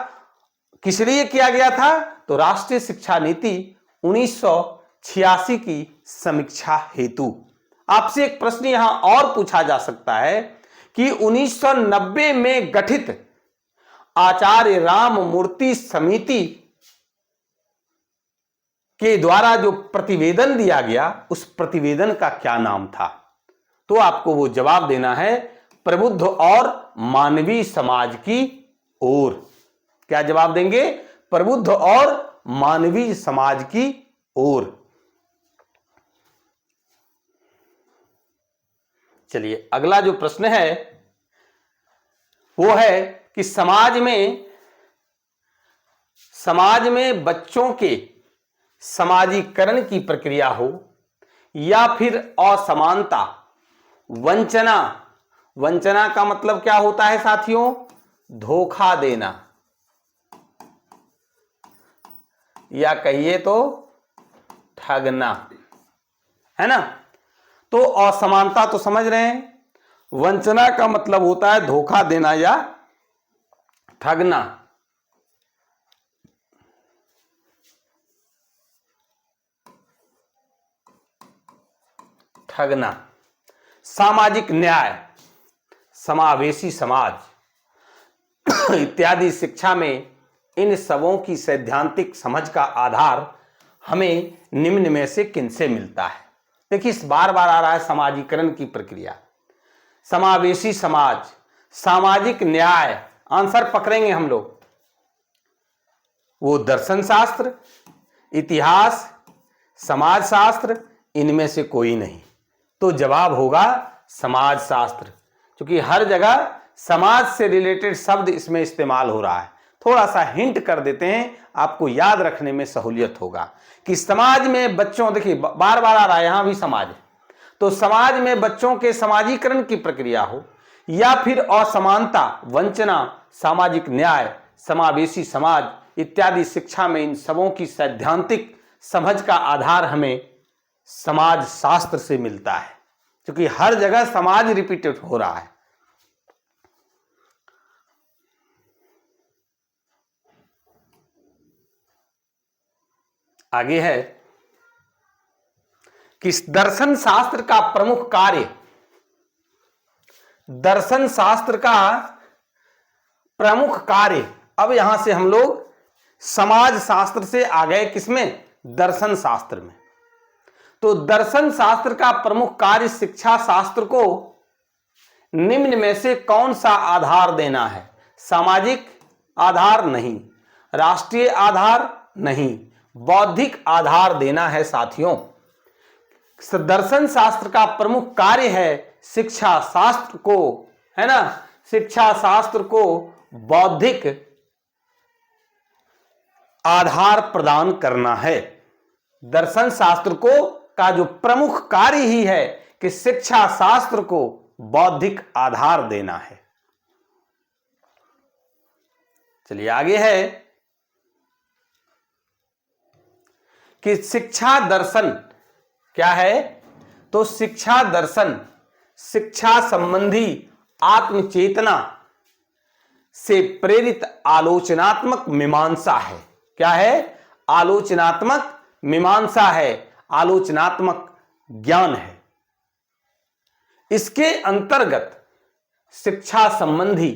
Speaker 1: किस लिए किया गया था? तो राष्ट्रीय शिक्षा नीति 1986 की समीक्षा हेतु। आपसे एक प्रश्न यहां और पूछा जा सकता है कि 1990 में गठित आचार्य राम मूर्ति समिति के द्वारा जो प्रतिवेदन दिया गया, उस प्रतिवेदन का क्या नाम था? तो आपको वो जवाब देना है, प्रबुद्ध और मानवीय समाज की ओर। क्या जवाब देंगे? प्रबुद्ध और मानवीय समाज की ओर। चलिए अगला जो प्रश्न है वो है कि समाज में बच्चों के समाजीकरण की प्रक्रिया हो या फिर असमानता, वंचना का मतलब क्या होता है साथियों? धोखा देना, या कहिए तो ठगना, है ना। तो असमानता तो समझ रहे हैं, वंचना का मतलब होता है धोखा देना या ठगना। सामाजिक न्याय, समावेशी समाज इत्यादि शिक्षा में इन सबों की सैद्धांतिक समझ का आधार हमें निम्न में से किनसे मिलता है? देखिए, इस बार बार आ रहा है समाजीकरण की प्रक्रिया। समावेशी समाज, सामाजिक न्याय, आंसर पकड़ेंगे हम लोग। वो दर्शन शास्त्र, इतिहास, समाजशास्त्र, इनमें से कोई नहीं। तो जवाब होगा समाजशास्त्र, क्योंकि हर जगह समाज से रिलेटेड शब्द इसमें इस्तेमाल हो रहा है। थोड़ा सा हिंट कर देते हैं, आपको याद रखने में सहूलियत होगा कि समाज में बच्चों, देखिए बार बार आ रहा है, यहां भी समाज है, तो समाज में बच्चों के समाजीकरण की प्रक्रिया हो या फिर असमानता, वंचना, सामाजिक न्याय, समावेशी समाज इत्यादि शिक्षा में इन सबों की सैद्धांतिक समझ का आधार हमें समाज शास्त्र से मिलता है, क्योंकि हर जगह समाज रिपीटेड हो रहा है। आगे है कि दर्शन शास्त्र का प्रमुख कार्य, दर्शन शास्त्र का प्रमुख कार्य। अब यहां से हम लोग समाज शास्त्र से आ गए किसमें? दर्शन शास्त्र में। तो दर्शन शास्त्र का प्रमुख कार्य शिक्षा शास्त्र को निम्न में से कौन सा आधार देना है? सामाजिक आधार नहीं, राष्ट्रीय आधार नहीं, बौद्धिक आधार देना है साथियों। दर्शन शास्त्र का प्रमुख कार्य है शिक्षा शास्त्र को, है ना, शिक्षा शास्त्र को बौद्धिक आधार प्रदान करना है। दर्शन शास्त्र को का जो प्रमुख कार्य ही है कि शिक्षा शास्त्र को बौद्धिक आधार देना है। चलिए आगे है कि शिक्षा दर्शन क्या है? तो शिक्षा दर्शन शिक्षा संबंधी आत्मचेतना से प्रेरित आलोचनात्मक मीमांसा है। क्या है? आलोचनात्मक मीमांसा है, आलोचनात्मक ज्ञान है। इसके अंतर्गत शिक्षा संबंधी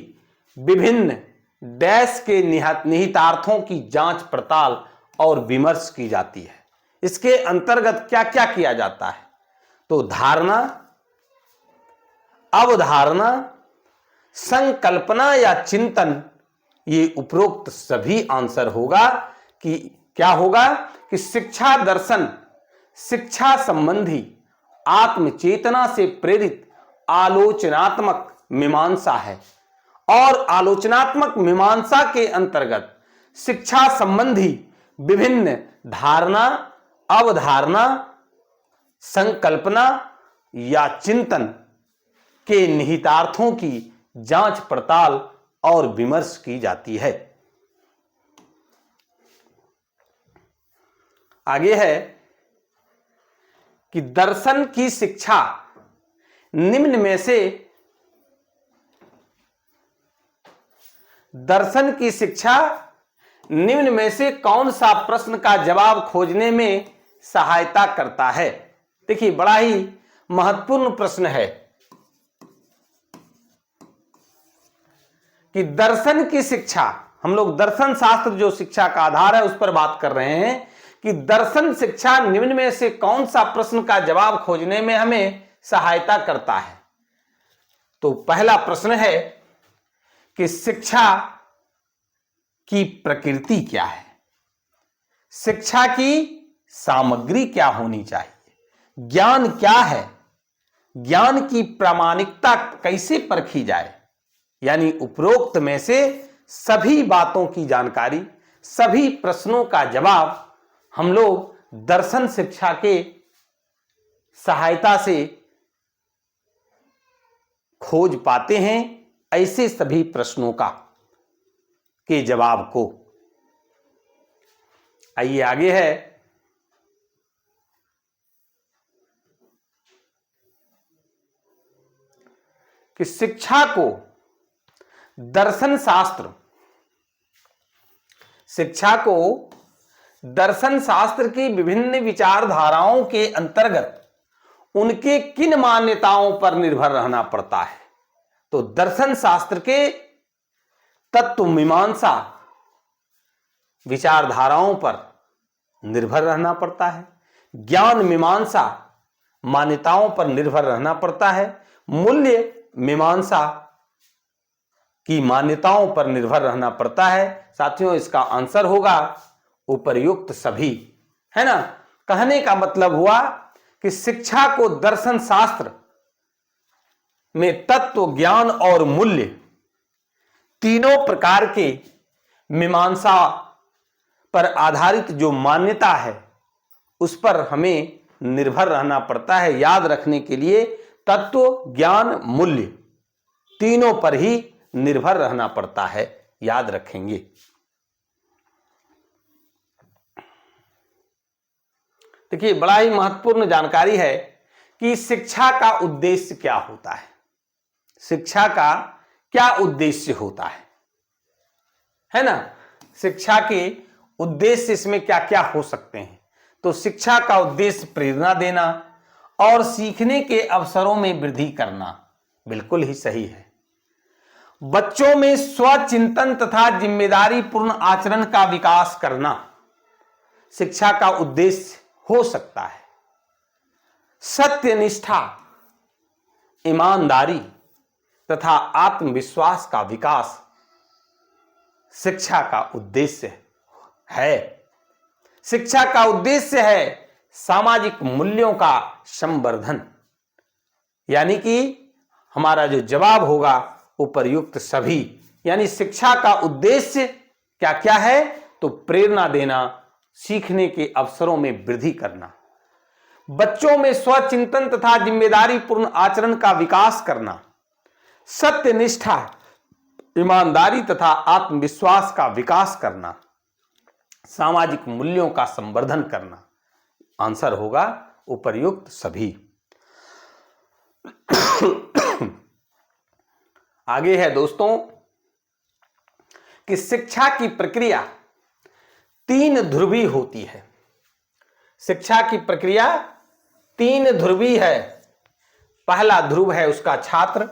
Speaker 1: विभिन्न डैश के निहितार्थों की जांच पड़ताल और विमर्श की जाती है। इसके अंतर्गत क्या क्या किया जाता है? तो धारणा, अवधारणा, संकल्पना या चिंतन, ये उपरोक्त सभी आंसर होगा कि क्या होगा कि शिक्षा दर्शन शिक्षा संबंधी आत्मचेतना से प्रेरित आलोचनात्मक मीमांसा है और आलोचनात्मक मीमांसा के अंतर्गत शिक्षा संबंधी विभिन्न धारणा, अवधारणा, संकल्पना या चिंतन के निहितार्थों की जांच पड़ताल और विमर्श की जाती है। आगे है कि दर्शन की शिक्षा निम्न में से दर्शन की शिक्षा निम्न में से कौन सा प्रश्न का जवाब खोजने में सहायता करता है? देखिए बड़ा ही महत्वपूर्ण प्रश्न है कि दर्शन की शिक्षा, हम लोग दर्शन शास्त्र जो शिक्षा का आधार है उस पर बात कर रहे हैं कि दर्शन शिक्षा निम्न में से कौन सा प्रश्न का जवाब खोजने में हमें सहायता करता है? तो पहला प्रश्न है कि शिक्षा की प्रकृति क्या है? शिक्षा की सामग्री क्या होनी चाहिए? ज्ञान क्या है? ज्ञान की प्रामाणिकता कैसे परखी जाए? यानी उपरोक्त में से सभी बातों की जानकारी, सभी प्रश्नों का जवाब हम लोग दर्शन शिक्षा के सहायता से खोज पाते हैं। ऐसे सभी प्रश्नों का के जवाब को। आइए आगे है कि शिक्षा को दर्शन शास्त्र, शिक्षा को दर्शन शास्त्र की विभिन्न विचारधाराओं के अंतर्गत उनके किन मान्यताओं पर निर्भर रहना पड़ता है? तो दर्शन शास्त्र के तत्व मीमांसा विचारधाराओं पर निर्भर रहना पड़ता है, ज्ञान मीमांसा मान्यताओं पर निर्भर रहना पड़ता है, मूल्य मीमांसा की मान्यताओं पर निर्भर रहना पड़ता है। साथियों, इसका आंसर होगा उपर्युक्त सभी, है ना। कहने का मतलब हुआ कि शिक्षा को दर्शन शास्त्र में तत्व, ज्ञान और मूल्य तीनों प्रकार के मीमांसा पर आधारित जो मान्यता है उस पर हमें निर्भर रहना पड़ता है। याद रखने के लिए तत्व, ज्ञान, मूल्य तीनों पर ही निर्भर रहना पड़ता है, याद रखेंगे। देखिए, बड़ा ही महत्वपूर्ण जानकारी है कि शिक्षा का उद्देश्य क्या होता है। शिक्षा का क्या उद्देश्य होता है ना। शिक्षा के उद्देश्य इसमें क्या क्या हो सकते हैं। तो शिक्षा का उद्देश्य प्रेरणा देना और सीखने के अवसरों में वृद्धि करना, बिल्कुल ही सही है। बच्चों में स्वचिंतन तथा जिम्मेदारी पूर्ण आचरण का विकास करना शिक्षा का उद्देश्य हो सकता है। सत्यनिष्ठा, ईमानदारी तथा आत्मविश्वास का विकास शिक्षा का उद्देश्य है। शिक्षा का उद्देश्य है सामाजिक मूल्यों का संवर्धन, यानी कि हमारा जो जवाब होगा उपर्युक्त सभी। यानी शिक्षा का उद्देश्य क्या क्या है, तो प्रेरणा देना, सीखने के अवसरों में वृद्धि करना, बच्चों में स्वचिंतन तथा जिम्मेदारी पूर्ण आचरण का विकास करना, सत्यनिष्ठा, ईमानदारी तथा आत्मविश्वास का विकास करना, सामाजिक मूल्यों का संवर्धन करना। आंसर होगा उपर्युक्त सभी। आगे है दोस्तों कि शिक्षा की प्रक्रिया तीन ध्रुवी होती है। शिक्षा की प्रक्रिया तीन ध्रुवी है। पहला ध्रुव है उसका छात्र,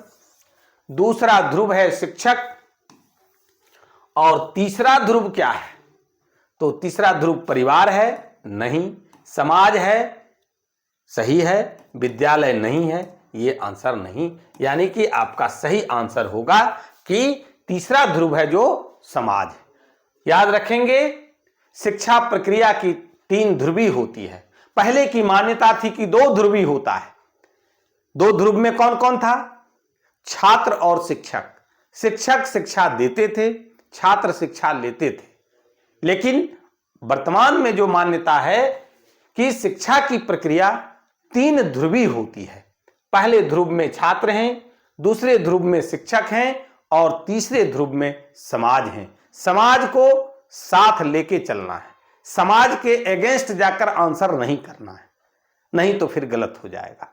Speaker 1: दूसरा ध्रुव है शिक्षक, और तीसरा ध्रुव क्या है, तो तीसरा ध्रुव परिवार है, नहीं, समाज है, सही है, विद्यालय नहीं है, ये आंसर नहीं। यानी कि आपका सही आंसर होगा कि तीसरा ध्रुव है जो समाज है। याद रखेंगे, शिक्षा प्रक्रिया की तीन ध्रुवी होती है। पहले की मान्यता थी कि दो ध्रुवी होता है। दो ध्रुव में कौन कौन था, छात्र और शिक्षक। शिक्षक शिक्षा देते थे, छात्र शिक्षा लेते थे। लेकिन वर्तमान में जो मान्यता है कि शिक्षा की प्रक्रिया तीन ध्रुवी होती है। पहले ध्रुव में छात्र हैं, दूसरे ध्रुव में शिक्षक हैं और तीसरे ध्रुव में समाज हैं। समाज को साथ लेके चलना है, समाज के अगेंस्ट जाकर आंसर नहीं करना है, नहीं तो फिर गलत हो जाएगा।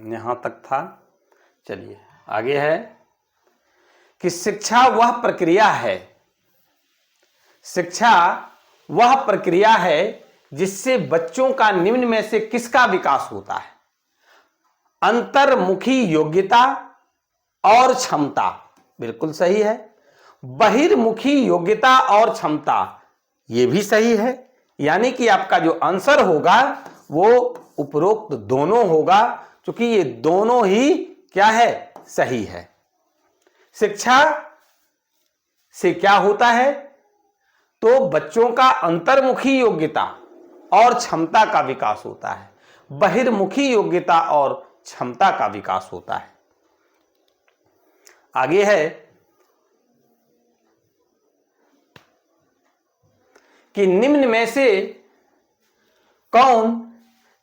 Speaker 1: यहां तक था। चलिए आगे है कि शिक्षा वह प्रक्रिया है, शिक्षा वह प्रक्रिया है जिससे बच्चों का निम्न में से किसका विकास होता है, अंतर्मुखी योग्यता और क्षमता, बिल्कुल सही है। बहिर्मुखी योग्यता और क्षमता, यह भी सही है। यानी कि आपका जो आंसर होगा वो उपरोक्त दोनों होगा, क्योंकि ये दोनों ही क्या है, सही है। शिक्षा से क्या होता है, तो बच्चों का अंतर्मुखी योग्यता और क्षमता का विकास होता है, बहिर्मुखी योग्यता और क्षमता का विकास होता है। आगे है कि निम्न में से कौन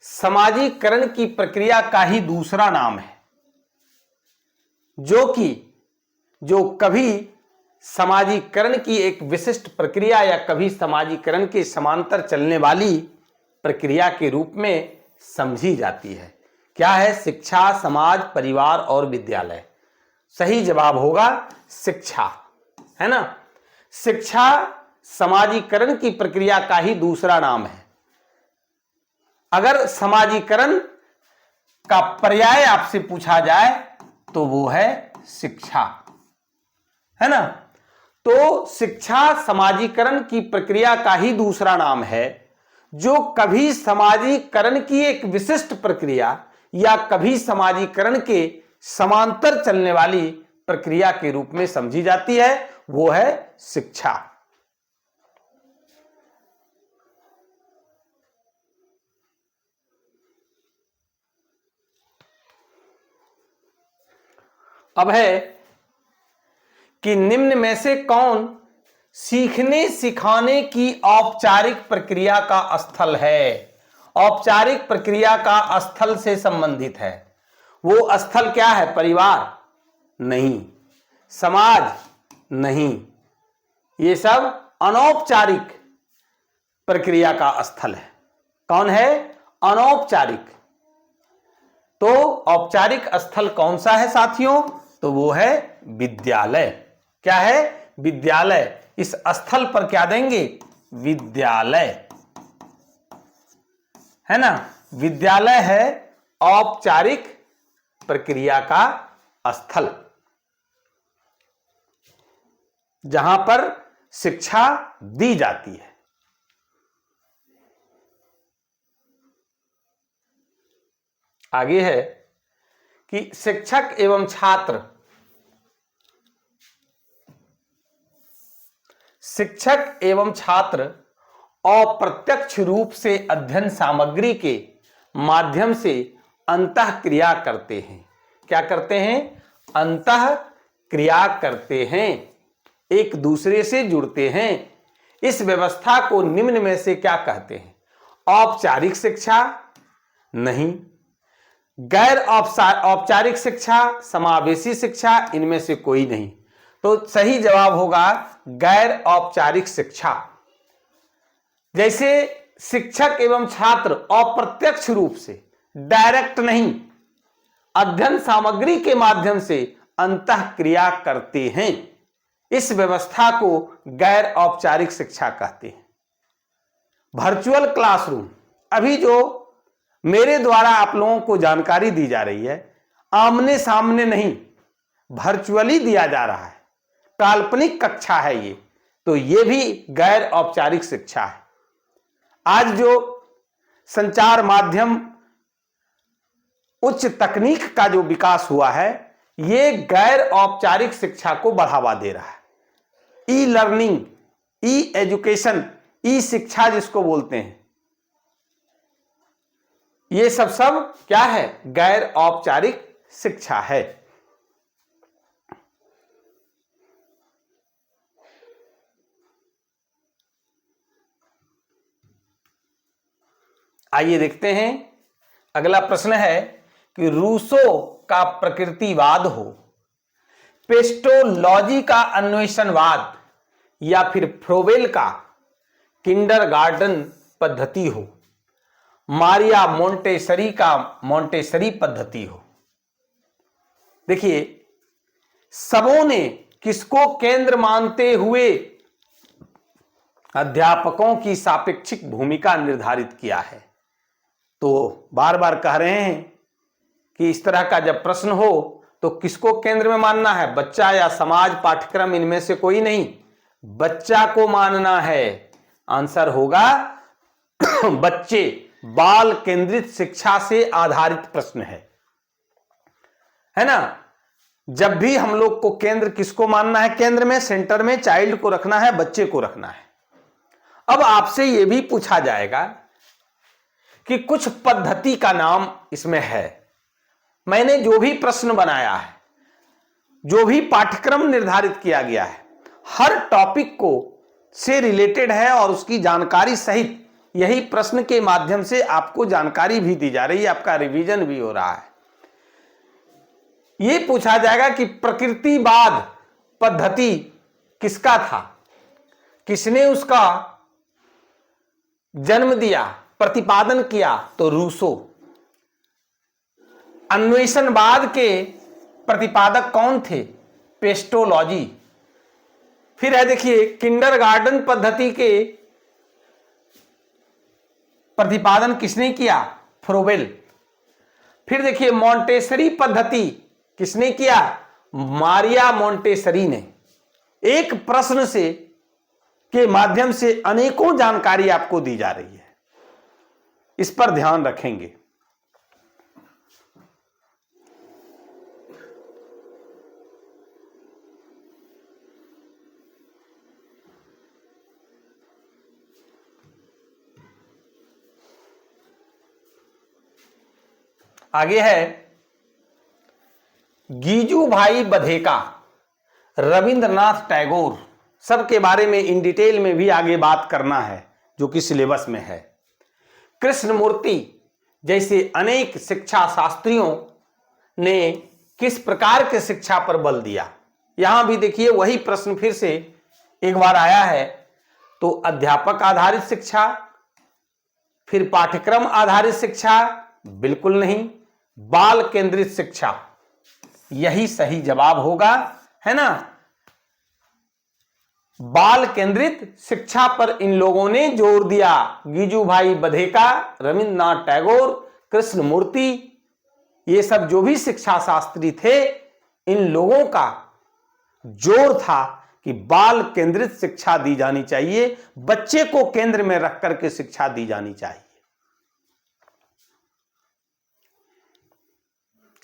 Speaker 1: समाजीकरण की प्रक्रिया का ही दूसरा नाम है, जो कभी समाजीकरण की एक विशिष्ट प्रक्रिया या कभी समाजीकरण के समांतर चलने वाली प्रक्रिया के रूप में समझी जाती है। क्या है, शिक्षा, समाज, परिवार और विद्यालय। सही जवाब होगा शिक्षा, है ना। शिक्षा समाजीकरण की प्रक्रिया का ही दूसरा नाम है। अगर समाजीकरण का पर्याय आपसे पूछा जाए तो वो है शिक्षा, है ना। तो शिक्षा समाजीकरण की प्रक्रिया का ही दूसरा नाम है, जो कभी समाजीकरण की एक विशिष्ट प्रक्रिया या कभी समाजीकरण के समांतर चलने वाली प्रक्रिया के रूप में समझी जाती है, वो है शिक्षा। अब है कि निम्न में से कौन सीखने सिखाने की औपचारिक प्रक्रिया का स्थल है। औपचारिक प्रक्रिया का स्थल से संबंधित है। वो स्थल क्या है? परिवार नहीं, समाज नहीं, ये सब अनौपचारिक प्रक्रिया का स्थल है। कौन है? अनौपचारिक। तो औपचारिक स्थल कौन सा है साथियों? तो वो है विद्यालय। क्या है? विद्यालय। इस स्थल पर क्या देंगे? विद्यालय, है ना। विद्यालय है औपचारिक प्रक्रिया का स्थल, जहां पर शिक्षा दी जाती है। आगे है कि शिक्षक एवं छात्र, शिक्षक एवं छात्र अप्रत्यक्ष रूप से अध्ययन सामग्री के माध्यम से अंतः क्रिया करते हैं। क्या करते हैं? अंतः क्रिया करते हैं, एक दूसरे से जुड़ते हैं। इस व्यवस्था को निम्न में से क्या कहते हैं? औपचारिक शिक्षा नहीं, गैर औपचारिक शिक्षा, समावेशी शिक्षा, इनमें से कोई नहीं। तो सही जवाब होगा गैर औपचारिक शिक्षा। जैसे शिक्षक एवं छात्र अप्रत्यक्ष रूप से, डायरेक्ट नहीं, अध्ययन सामग्री के माध्यम से अंतः क्रिया करते हैं, इस व्यवस्था को गैर औपचारिक शिक्षा कहते हैं। वर्चुअल क्लासरूम, अभी जो मेरे द्वारा आप लोगों को जानकारी दी जा रही है, आमने सामने नहीं, वर्चुअली दिया जा रहा है, काल्पनिक कक्षा है ये, तो ये भी गैर औपचारिक शिक्षा है। आज जो संचार माध्यम, उच्च तकनीक का जो विकास हुआ है, ये गैर औपचारिक शिक्षा को बढ़ावा दे रहा है। ई लर्निंग, ई एजुकेशन, ई शिक्षा जिसको बोलते हैं, ये सब क्या है? गैर औपचारिक शिक्षा है। आइए देखते हैं, अगला प्रश्न है कि रूसो का प्रकृतिवाद हो, पेस्टोलॉजी का अन्वेषणवाद, या फिर फ्रोबेल का किंडरगार्टन पद्धति हो, मारिया मोंटेसरी का मोंटेसरी पद्धति हो। देखिए, सबों ने किसको केंद्र मानते हुए अध्यापकों की सापेक्षिक भूमिका निर्धारित किया है? तो बार बार कह रहे हैं कि इस तरह का जब प्रश्न हो तो किसको केंद्र में मानना है? बच्चा या समाज, पाठ्यक्रम, इनमें से कोई नहीं, बच्चा को मानना है। आंसर होगा बच्चे। बाल केंद्रित शिक्षा से आधारित प्रश्न है ना। जब भी हम लोग को केंद्र किसको मानना है? केंद्र में, सेंटर में चाइल्ड को रखना है, बच्चे को रखना है। अब आपसे यह भी पूछा जाएगा कि कुछ पद्धति का नाम इसमें है। मैंने जो भी प्रश्न बनाया है, जो भी पाठ्यक्रम निर्धारित किया गया है, हर टॉपिक को से रिलेटेड है और उसकी जानकारी सहित यही प्रश्न के माध्यम से आपको जानकारी भी दी जा रही है, आपका रिवीजन भी हो रहा है। यह पूछा जाएगा कि प्रकृतिवाद पद्धति किसका था, किसने उसका जन्म दिया, प्रतिपादन किया? तो रूसो। अन्वेषणवाद के प्रतिपादक कौन थे? पेस्टोलॉजी। फिर है देखिए, किंडरगार्टन पद्धति के प्रतिपादन किसने किया? फ्रोबेल। फिर देखिए मोंटेसरी पद्धति किसने किया? मारिया मोंटेसरी ने। एक प्रश्न से के माध्यम से अनेकों जानकारी आपको दी जा रही है, इस पर ध्यान रखेंगे। आगे है गीजू भाई बधेका, रविंद्रनाथ टैगोर, सबके बारे में इन डिटेल में भी आगे बात करना है जो कि सिलेबस में है। कृष्णमूर्ति जैसे अनेक शिक्षा शास्त्रियों ने किस प्रकार के शिक्षा पर बल दिया? यहां भी देखिए वही प्रश्न फिर से एक बार आया है। तो अध्यापक आधारित शिक्षा, फिर पाठ्यक्रम आधारित शिक्षा, बिल्कुल नहीं, बाल केंद्रित शिक्षा, यही सही जवाब होगा, है ना। बाल केंद्रित शिक्षा पर इन लोगों ने जोर दिया। गीजू भाई बधेका, रविंद्रनाथ टैगोर, कृष्णमूर्ति, ये सब जो भी शिक्षा शास्त्री थे, इन लोगों का जोर था कि बाल केंद्रित शिक्षा दी जानी चाहिए, बच्चे को केंद्र में रख करके शिक्षा दी जानी चाहिए।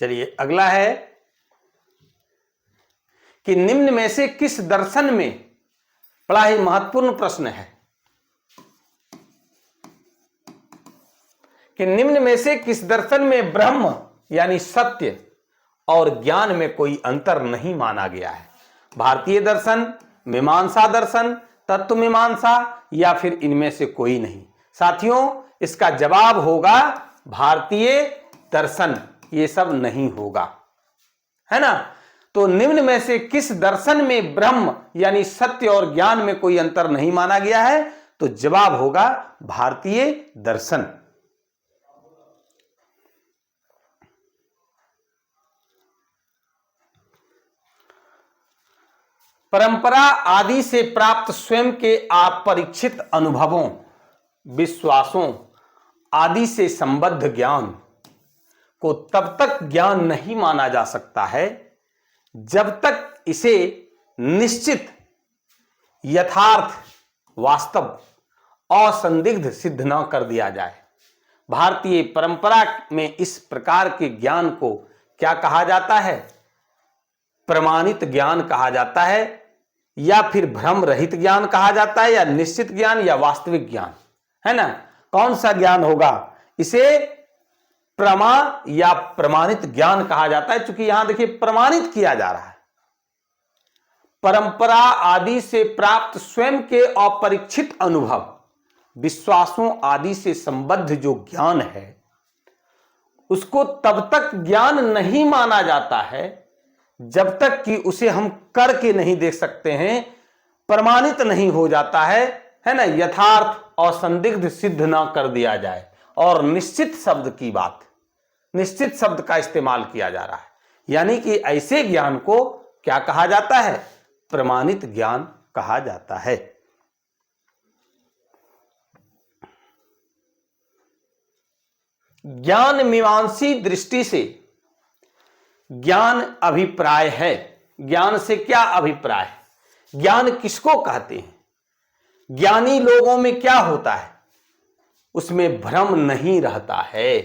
Speaker 1: चलिए अगला है कि निम्न में से किस दर्शन में, बड़ा ही महत्वपूर्ण प्रश्न है, कि निम्न में से किस दर्शन में ब्रह्म यानी सत्य और ज्ञान में कोई अंतर नहीं माना गया है? भारतीय दर्शन, मीमांसा दर्शन, तत्व मीमांसा, या फिर इनमें से कोई नहीं? साथियों इसका जवाब होगा भारतीय दर्शन, ये सब नहीं होगा, है ना। तो निम्न में से किस दर्शन में ब्रह्म यानी सत्य और ज्ञान में कोई अंतर नहीं माना गया है? तो जवाब होगा भारतीय दर्शन। परंपरा आदि से प्राप्त स्वयं के अपरिचित अनुभवों, विश्वासों आदि से संबद्ध ज्ञान को तब तक ज्ञान नहीं माना जा सकता है जब तक इसे निश्चित, यथार्थ, वास्तव, असंदिग्ध सिद्ध न कर दिया जाए। भारतीय परंपरा में इस प्रकार के ज्ञान को क्या कहा जाता है? प्रमाणित ज्ञान कहा जाता है, या फिर भ्रम रहित ज्ञान कहा जाता है, या निश्चित ज्ञान, या वास्तविक ज्ञान, है ना। कौन सा ज्ञान होगा? इसे प्रमा या प्रमाणित ज्ञान कहा जाता है, क्योंकि यहां देखिए प्रमाणित किया जा रहा है। परंपरा आदि से प्राप्त स्वयं के अपरिचित अनुभव, विश्वासों आदि से संबद्ध जो ज्ञान है, उसको तब तक ज्ञान नहीं माना जाता है जब तक कि उसे हम करके नहीं देख सकते हैं, प्रमाणित नहीं हो जाता है ना, यथार्थ और संदिग्ध सिद्ध ना कर दिया जाए। और निश्चित शब्द की बात, निश्चित शब्द का इस्तेमाल किया जा रहा है, यानी कि ऐसे ज्ञान को क्या कहा जाता है? प्रमाणित ज्ञान कहा जाता है। ज्ञान मीमांसी दृष्टि से ज्ञान अभिप्राय है। ज्ञान से क्या अभिप्राय है? ज्ञान किसको कहते हैं? ज्ञानी लोगों में क्या होता है? उसमें भ्रम नहीं रहता है,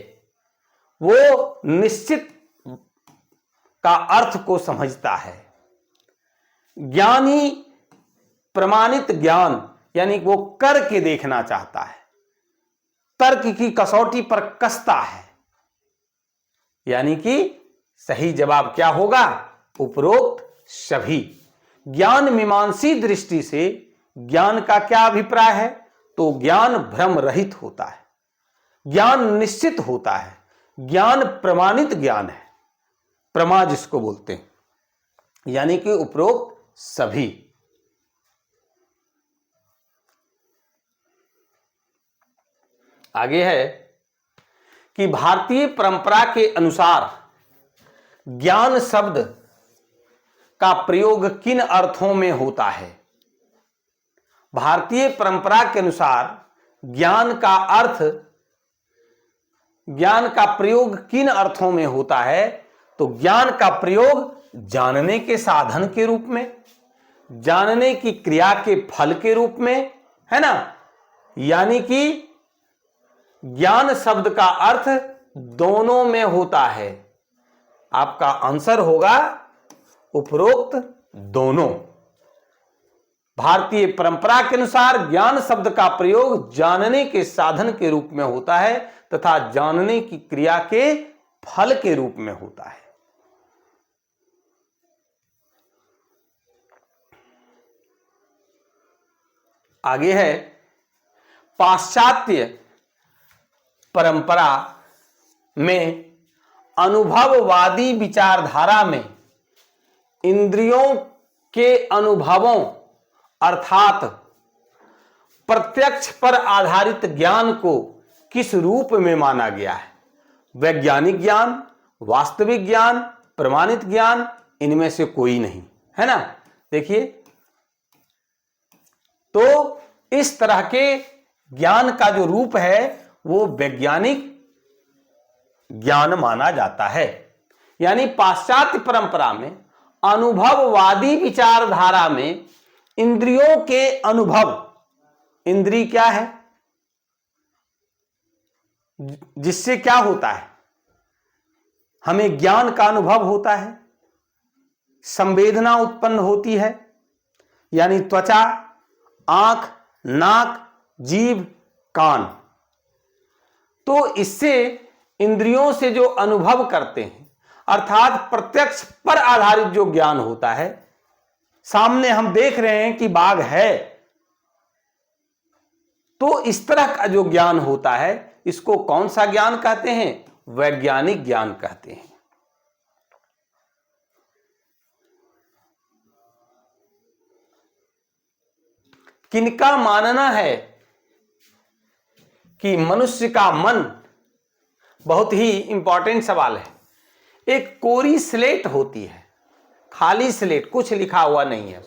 Speaker 1: वो निश्चित का अर्थ को समझता है। ज्ञानी प्रमाणित ज्ञान यानी वो करके देखना चाहता है, तर्क की कसौटी पर कसता है, यानी कि सही जवाब क्या होगा? उपरोक्त सभी। ज्ञान मीमांसी दृष्टि से ज्ञान का क्या अभिप्राय है? तो ज्ञान भ्रम रहित होता है, ज्ञान निश्चित होता है, ज्ञान प्रमाणित ज्ञान है, प्रमा जिसको बोलते हैं, यानी कि उपरोक्त सभी। आगे है कि भारतीय परंपरा के अनुसार ज्ञान शब्द का प्रयोग किन अर्थों में होता है? भारतीय परंपरा के अनुसार ज्ञान का अर्थ ज्ञान का प्रयोग किन अर्थों में होता है? तो ज्ञान का प्रयोग जानने के साधन के रूप में, जानने की क्रिया के फल के रूप में, है ना। यानी कि ज्ञान शब्द का अर्थ दोनों में होता है। आपका आंसर होगा उपरोक्त दोनों। भारतीय परंपरा के अनुसार ज्ञान शब्द का प्रयोग जानने के साधन के रूप में होता है तथा जानने की क्रिया के फल के रूप में होता है। आगे है, पाश्चात्य परंपरा में अनुभववादी विचारधारा में इंद्रियों के अनुभवों अर्थात प्रत्यक्ष पर आधारित ज्ञान को किस रूप में माना गया है? वैज्ञानिक ज्ञान, वास्तविक ज्ञान, प्रमाणित ज्ञान, इनमें से कोई नहीं, है ना। देखिए, तो इस तरह के ज्ञान का जो रूप है वो वैज्ञानिक ज्ञान माना जाता है। यानी पाश्चात्य परंपरा में अनुभववादी विचारधारा में इंद्रियों के अनुभव, इंद्रिय क्या है? जिससे क्या होता है? हमें ज्ञान का अनुभव होता है, संवेदना उत्पन्न होती है, यानी त्वचा, आंख, नाक, जीभ, कान। तो इससे इंद्रियों से जो अनुभव करते हैं अर्थात प्रत्यक्ष पर आधारित जो ज्ञान होता है, सामने हम देख रहे हैं कि बाघ है, तो इस तरह का जो ज्ञान होता है इसको कौन सा ज्ञान कहते हैं? वैज्ञानिक ज्ञान कहते हैं। किनका मानना है कि मनुष्य का मन, बहुत ही इंपॉर्टेंट सवाल है, एक कोरी स्लेट होती है, खाली स्लेट, कुछ लिखा हुआ नहीं है,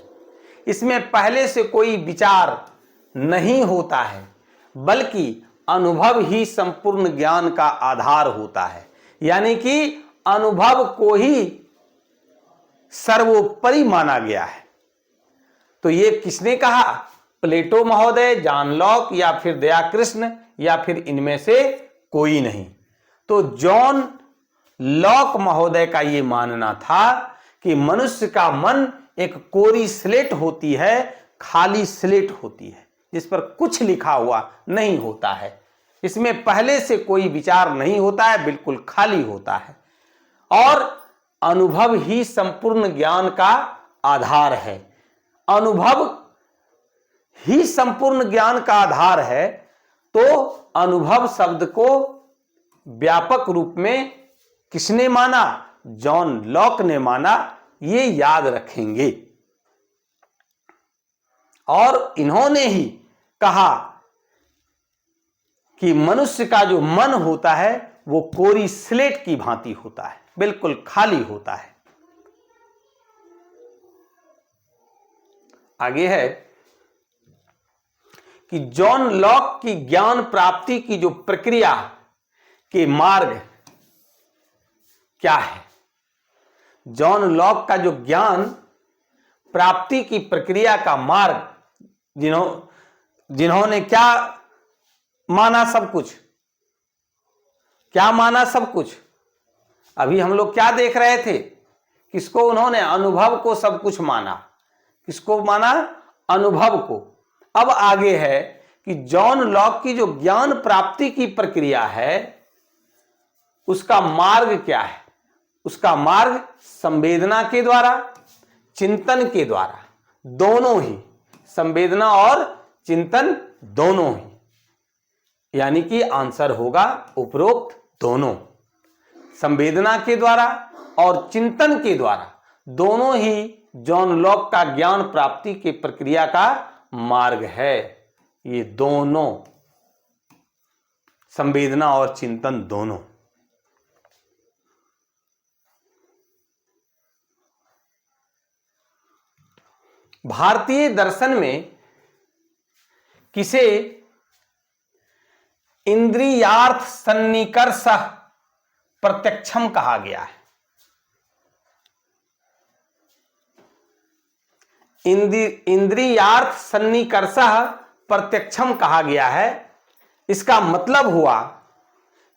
Speaker 1: इसमें पहले से कोई विचार नहीं होता है, बल्कि अनुभव ही संपूर्ण ज्ञान का आधार होता है। यानी कि अनुभव को ही सर्वोपरि माना गया है। तो ये किसने कहा? प्लेटो महोदय, जॉन लॉक, या फिर दयाकृष्ण, या फिर इनमें से कोई नहीं। तो जॉन लॉक महोदय का यह मानना था कि मनुष्य का मन एक कोरी स्लेट होती है, खाली स्लेट होती है, जिस पर कुछ लिखा हुआ नहीं होता है, इसमें पहले से कोई विचार नहीं होता है, बिल्कुल खाली होता है, और अनुभव ही संपूर्ण ज्ञान का आधार है। अनुभव ही संपूर्ण ज्ञान का आधार है, तो अनुभव शब्द को व्यापक रूप में किसने माना? जॉन लॉक ने माना। ये याद रखेंगे। और इन्होंने ही कहा कि मनुष्य का जो मन होता है वो कोरी स्लेट की भांति होता है, बिल्कुल खाली होता है। आगे है कि जॉन लॉक की ज्ञान प्राप्ति की जो प्रक्रिया के मार्ग क्या है? जॉन लॉक का जो ज्ञान प्राप्ति की प्रक्रिया का मार्ग, जिन्होंने क्या माना? सब कुछ। क्या माना? सब कुछ। अभी हम लोग क्या देख रहे थे? किसको उन्होंने? अनुभव को सब कुछ माना। किसको माना? अनुभव को। अब आगे है कि जॉन लॉक की जो ज्ञान प्राप्ति की प्रक्रिया है उसका मार्ग क्या है? उसका मार्ग संवेदना के द्वारा, चिंतन के द्वारा, दोनों ही, संवेदना और चिंतन दोनों ही। यानी कि आंसर होगा उपरोक्त दोनों। संवेदना के द्वारा और चिंतन के द्वारा, दोनों ही जॉन लॉक का ज्ञान प्राप्ति की प्रक्रिया का मार्ग है। ये दोनों, संवेदना और चिंतन दोनों। भारतीय दर्शन में किसे इंद्रियार्थ सन्निकर्ष प्रत्यक्षम कहा गया है। इंद्रियार्थ सन्निकर्ष प्रत्यक्षम कहा गया है। इसका मतलब हुआ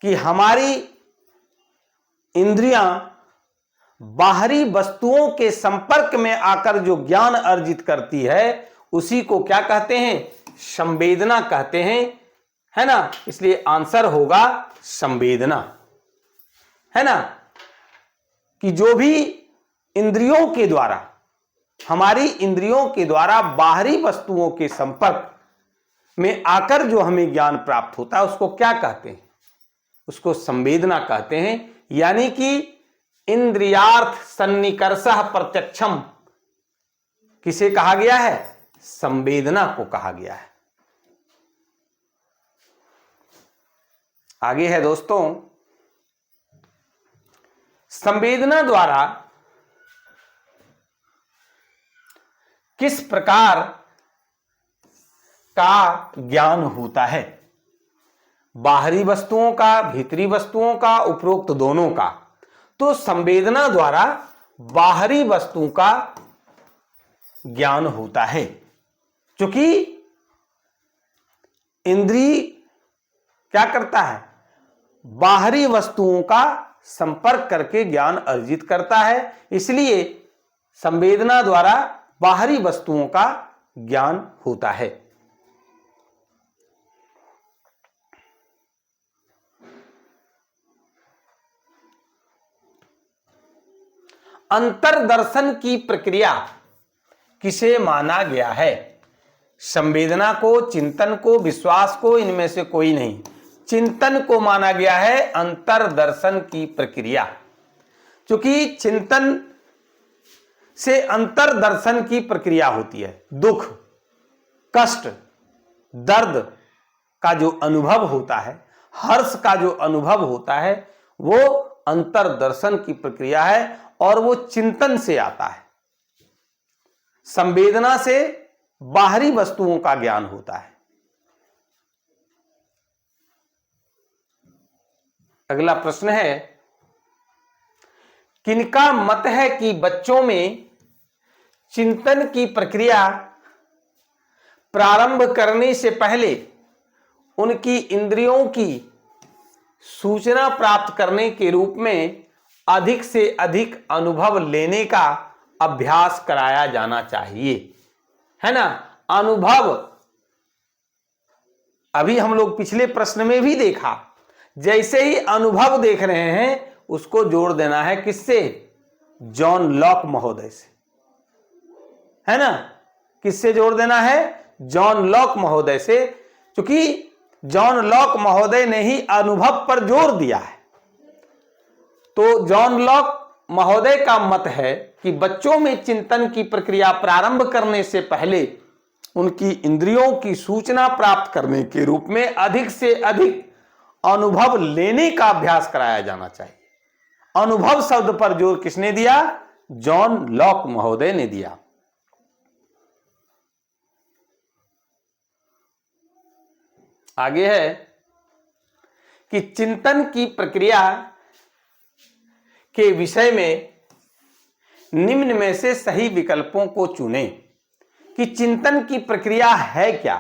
Speaker 1: कि हमारी इंद्रियां बाहरी वस्तुओं के संपर्क में आकर जो ज्ञान अर्जित करती है उसी को क्या कहते हैं? संवेदना कहते हैं, है ना। इसलिए आंसर होगा संवेदना, है ना। कि जो भी इंद्रियों के द्वारा, हमारी इंद्रियों के द्वारा बाहरी वस्तुओं के संपर्क में आकर जो हमें ज्ञान प्राप्त होता है उसको क्या कहते हैं? उसको संवेदना कहते हैं। यानी कि इंद्रियार्थ सन्निकर्ष प्रत्यक्षम किसे कहा गया है? संवेदना को कहा गया है। आगे है दोस्तों, संवेदना द्वारा किस प्रकार का ज्ञान होता है? बाहरी वस्तुओं का, भीतरी वस्तुओं का, उपरोक्त दोनों का। तो संवेदना द्वारा बाहरी वस्तु का ज्ञान होता है, क्योंकि इंद्रिय क्या करता है? बाहरी वस्तुओं का संपर्क करके ज्ञान अर्जित करता है। इसलिए संवेदना द्वारा बाहरी वस्तुओं का ज्ञान होता है। अंतर्दर्शन की प्रक्रिया किसे माना गया है? संवेदना को, चिंतन को, विश्वास को, इनमें से कोई नहीं। चिंतन को माना गया है अंतर्दर्शन की प्रक्रिया, क्योंकि चिंतन से अंतर्दर्शन की प्रक्रिया होती है। दुख, कष्ट, दर्द का जो अनुभव होता है, हर्ष का जो अनुभव होता है, वो अंतर्दर्शन की प्रक्रिया है और वो चिंतन से आता है। संवेदना से बाहरी वस्तुओं का ज्ञान होता है। अगला प्रश्न है, किनका मत है कि बच्चों में चिंतन की प्रक्रिया प्रारंभ करने से पहले उनकी इंद्रियों की सूचना प्राप्त करने के रूप में अधिक से अधिक अनुभव लेने का अभ्यास कराया जाना चाहिए, है ना। अनुभव अभी हम लोग पिछले प्रश्न में भी देखा, जैसे ही अनुभव देख रहे हैं उसको जोड़ देना है किससे? जॉन लॉक महोदय से, है ना। किससे जोड़ देना है? जॉन लॉक महोदय से, क्योंकि जॉन लॉक महोदय ने ही अनुभव पर जोर दिया है। तो जॉन लॉक महोदय का मत है कि बच्चों में चिंतन की प्रक्रिया प्रारंभ करने से पहले उनकी इंद्रियों की सूचना प्राप्त करने के रूप में अधिक से अधिक अनुभव लेने का अभ्यास कराया जाना चाहिए। अनुभव शब्द पर जोर किसने दिया? जॉन लॉक महोदय ने दिया। आगे है कि चिंतन की प्रक्रिया के विषय में निम्न में से सही विकल्पों को चुनें। कि चिंतन की प्रक्रिया है क्या?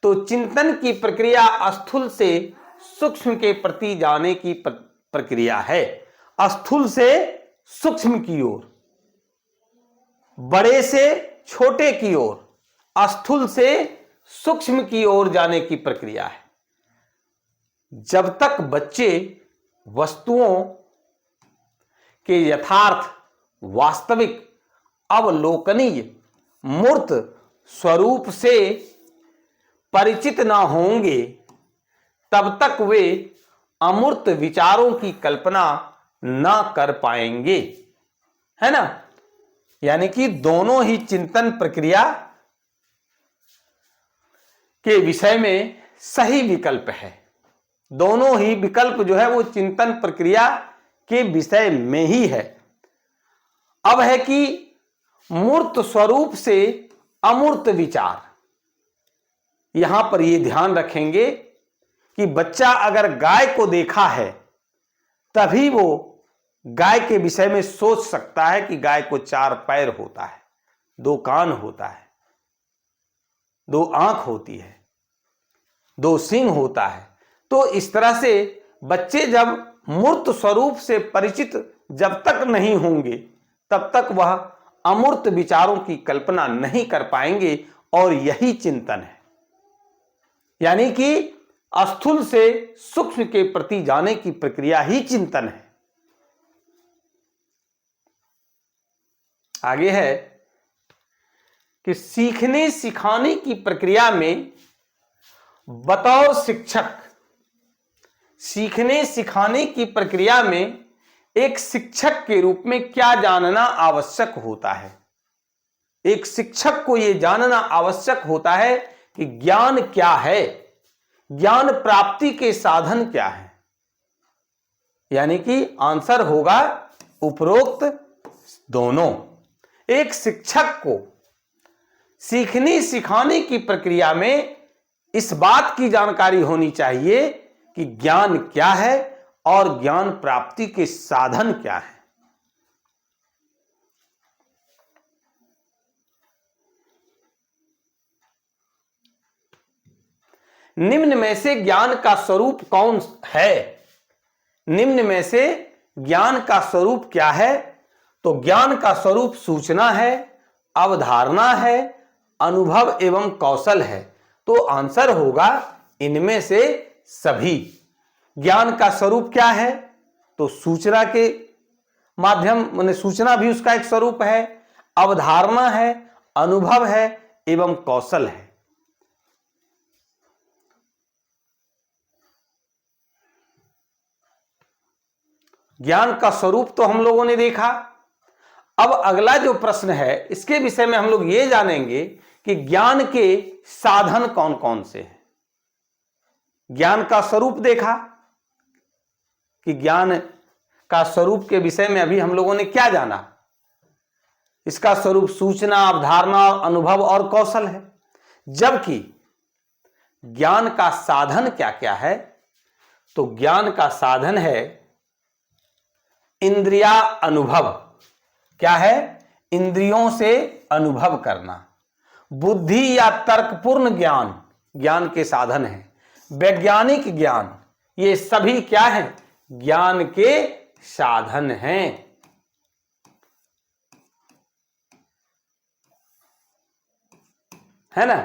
Speaker 1: तो चिंतन की प्रक्रिया स्थूल से सूक्ष्म के प्रति जाने की प्रक्रिया है। स्थूल से सूक्ष्म की ओर, बड़े से छोटे की ओर, स्थूल से सूक्ष्म की ओर जाने की प्रक्रिया है। जब तक बच्चे वस्तुओं के यथार्थ, वास्तविक, अवलोकनीय, मूर्त स्वरूप से परिचित न होंगे तब तक वे अमूर्त विचारों की कल्पना न कर पाएंगे, है ना। यानी कि दोनों ही चिंतन प्रक्रिया के विषय में सही विकल्प है। दोनों ही विकल्प जो है वो चिंतन प्रक्रिया के विषय में ही है। अब है कि मूर्त स्वरूप से अमूर्त विचार, यहां पर ये ध्यान रखेंगे कि बच्चा अगर गाय को देखा है तभी वो गाय के विषय में सोच सकता है कि गाय को 4 पैर होता है, 2 कान होता है, 2 आंख होती है, 2 सींग होता है। तो इस तरह से बच्चे जब मूर्त स्वरूप से परिचित जब तक नहीं होंगे तब तक वह अमूर्त विचारों की कल्पना नहीं कर पाएंगे, और यही चिंतन है। यानी कि स्थूल से सूक्ष्म के प्रति जाने की प्रक्रिया ही चिंतन है। आगे है कि सीखने सिखाने की प्रक्रिया में बतौर शिक्षक, सीखने सिखाने की प्रक्रिया में एक शिक्षक के रूप में क्या जानना आवश्यक होता है। एक शिक्षक को यह जानना आवश्यक होता है कि ज्ञान क्या है, ज्ञान प्राप्ति के साधन क्या है। यानी कि आंसर होगा उपरोक्त दोनों। एक शिक्षक को सीखने सिखाने की प्रक्रिया में इस बात की जानकारी होनी चाहिए कि ज्ञान क्या है और ज्ञान प्राप्ति के साधन क्या है। निम्न में से ज्ञान का स्वरूप कौन है? निम्न में से ज्ञान का स्वरूप क्या है? तो ज्ञान का स्वरूप सूचना है, अवधारणा है, अनुभव एवं कौशल है। तो आंसर होगा इनमें से सभी। ज्ञान का स्वरूप क्या है? तो सूचना के माध्यम, माने सूचना भी उसका एक स्वरूप है, अवधारणा है, अनुभव है एवं कौशल है। ज्ञान का स्वरूप तो हम लोगों ने देखा। अब अगला जो प्रश्न है इसके विषय में हम लोग ये जानेंगे कि ज्ञान के साधन कौन कौन से हैं। ज्ञान का स्वरूप देखा कि ज्ञान का स्वरूप के विषय में अभी हम लोगों ने क्या जाना। इसका स्वरूप सूचना, अवधारणा, अनुभव और कौशल है। जबकि ज्ञान का साधन क्या क्या है? तो ज्ञान का साधन है इंद्रिया अनुभव। क्या है? इंद्रियों से अनुभव करना। बुद्धि या तर्कपूर्ण ज्ञान ज्ञान के साधन है। वैज्ञानिक ज्ञान, ये सभी क्या है? ज्ञान के साधन हैं। है ना?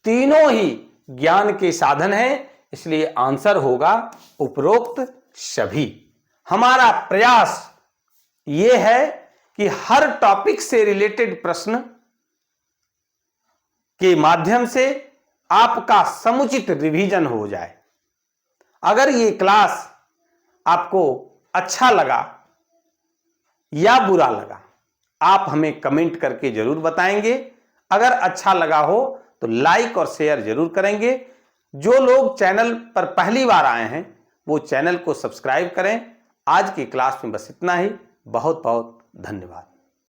Speaker 1: तीनों ही ज्ञान के साधन हैं, इसलिए आंसर होगा उपरोक्त सभी। हमारा प्रयास यह है कि हर टॉपिक से रिलेटेड प्रश्न के माध्यम से आपका समुचित रिवीजन हो जाए। अगर ये क्लास आपको अच्छा लगा या बुरा लगा, आप हमें कमेंट करके जरूर बताएंगे। अगर अच्छा लगा हो तो लाइक और शेयर जरूर करेंगे। जो लोग चैनल पर पहली बार आए हैं वो चैनल को सब्सक्राइब करें। आज की क्लास में बस इतना ही। बहुत बहुत धन्यवाद।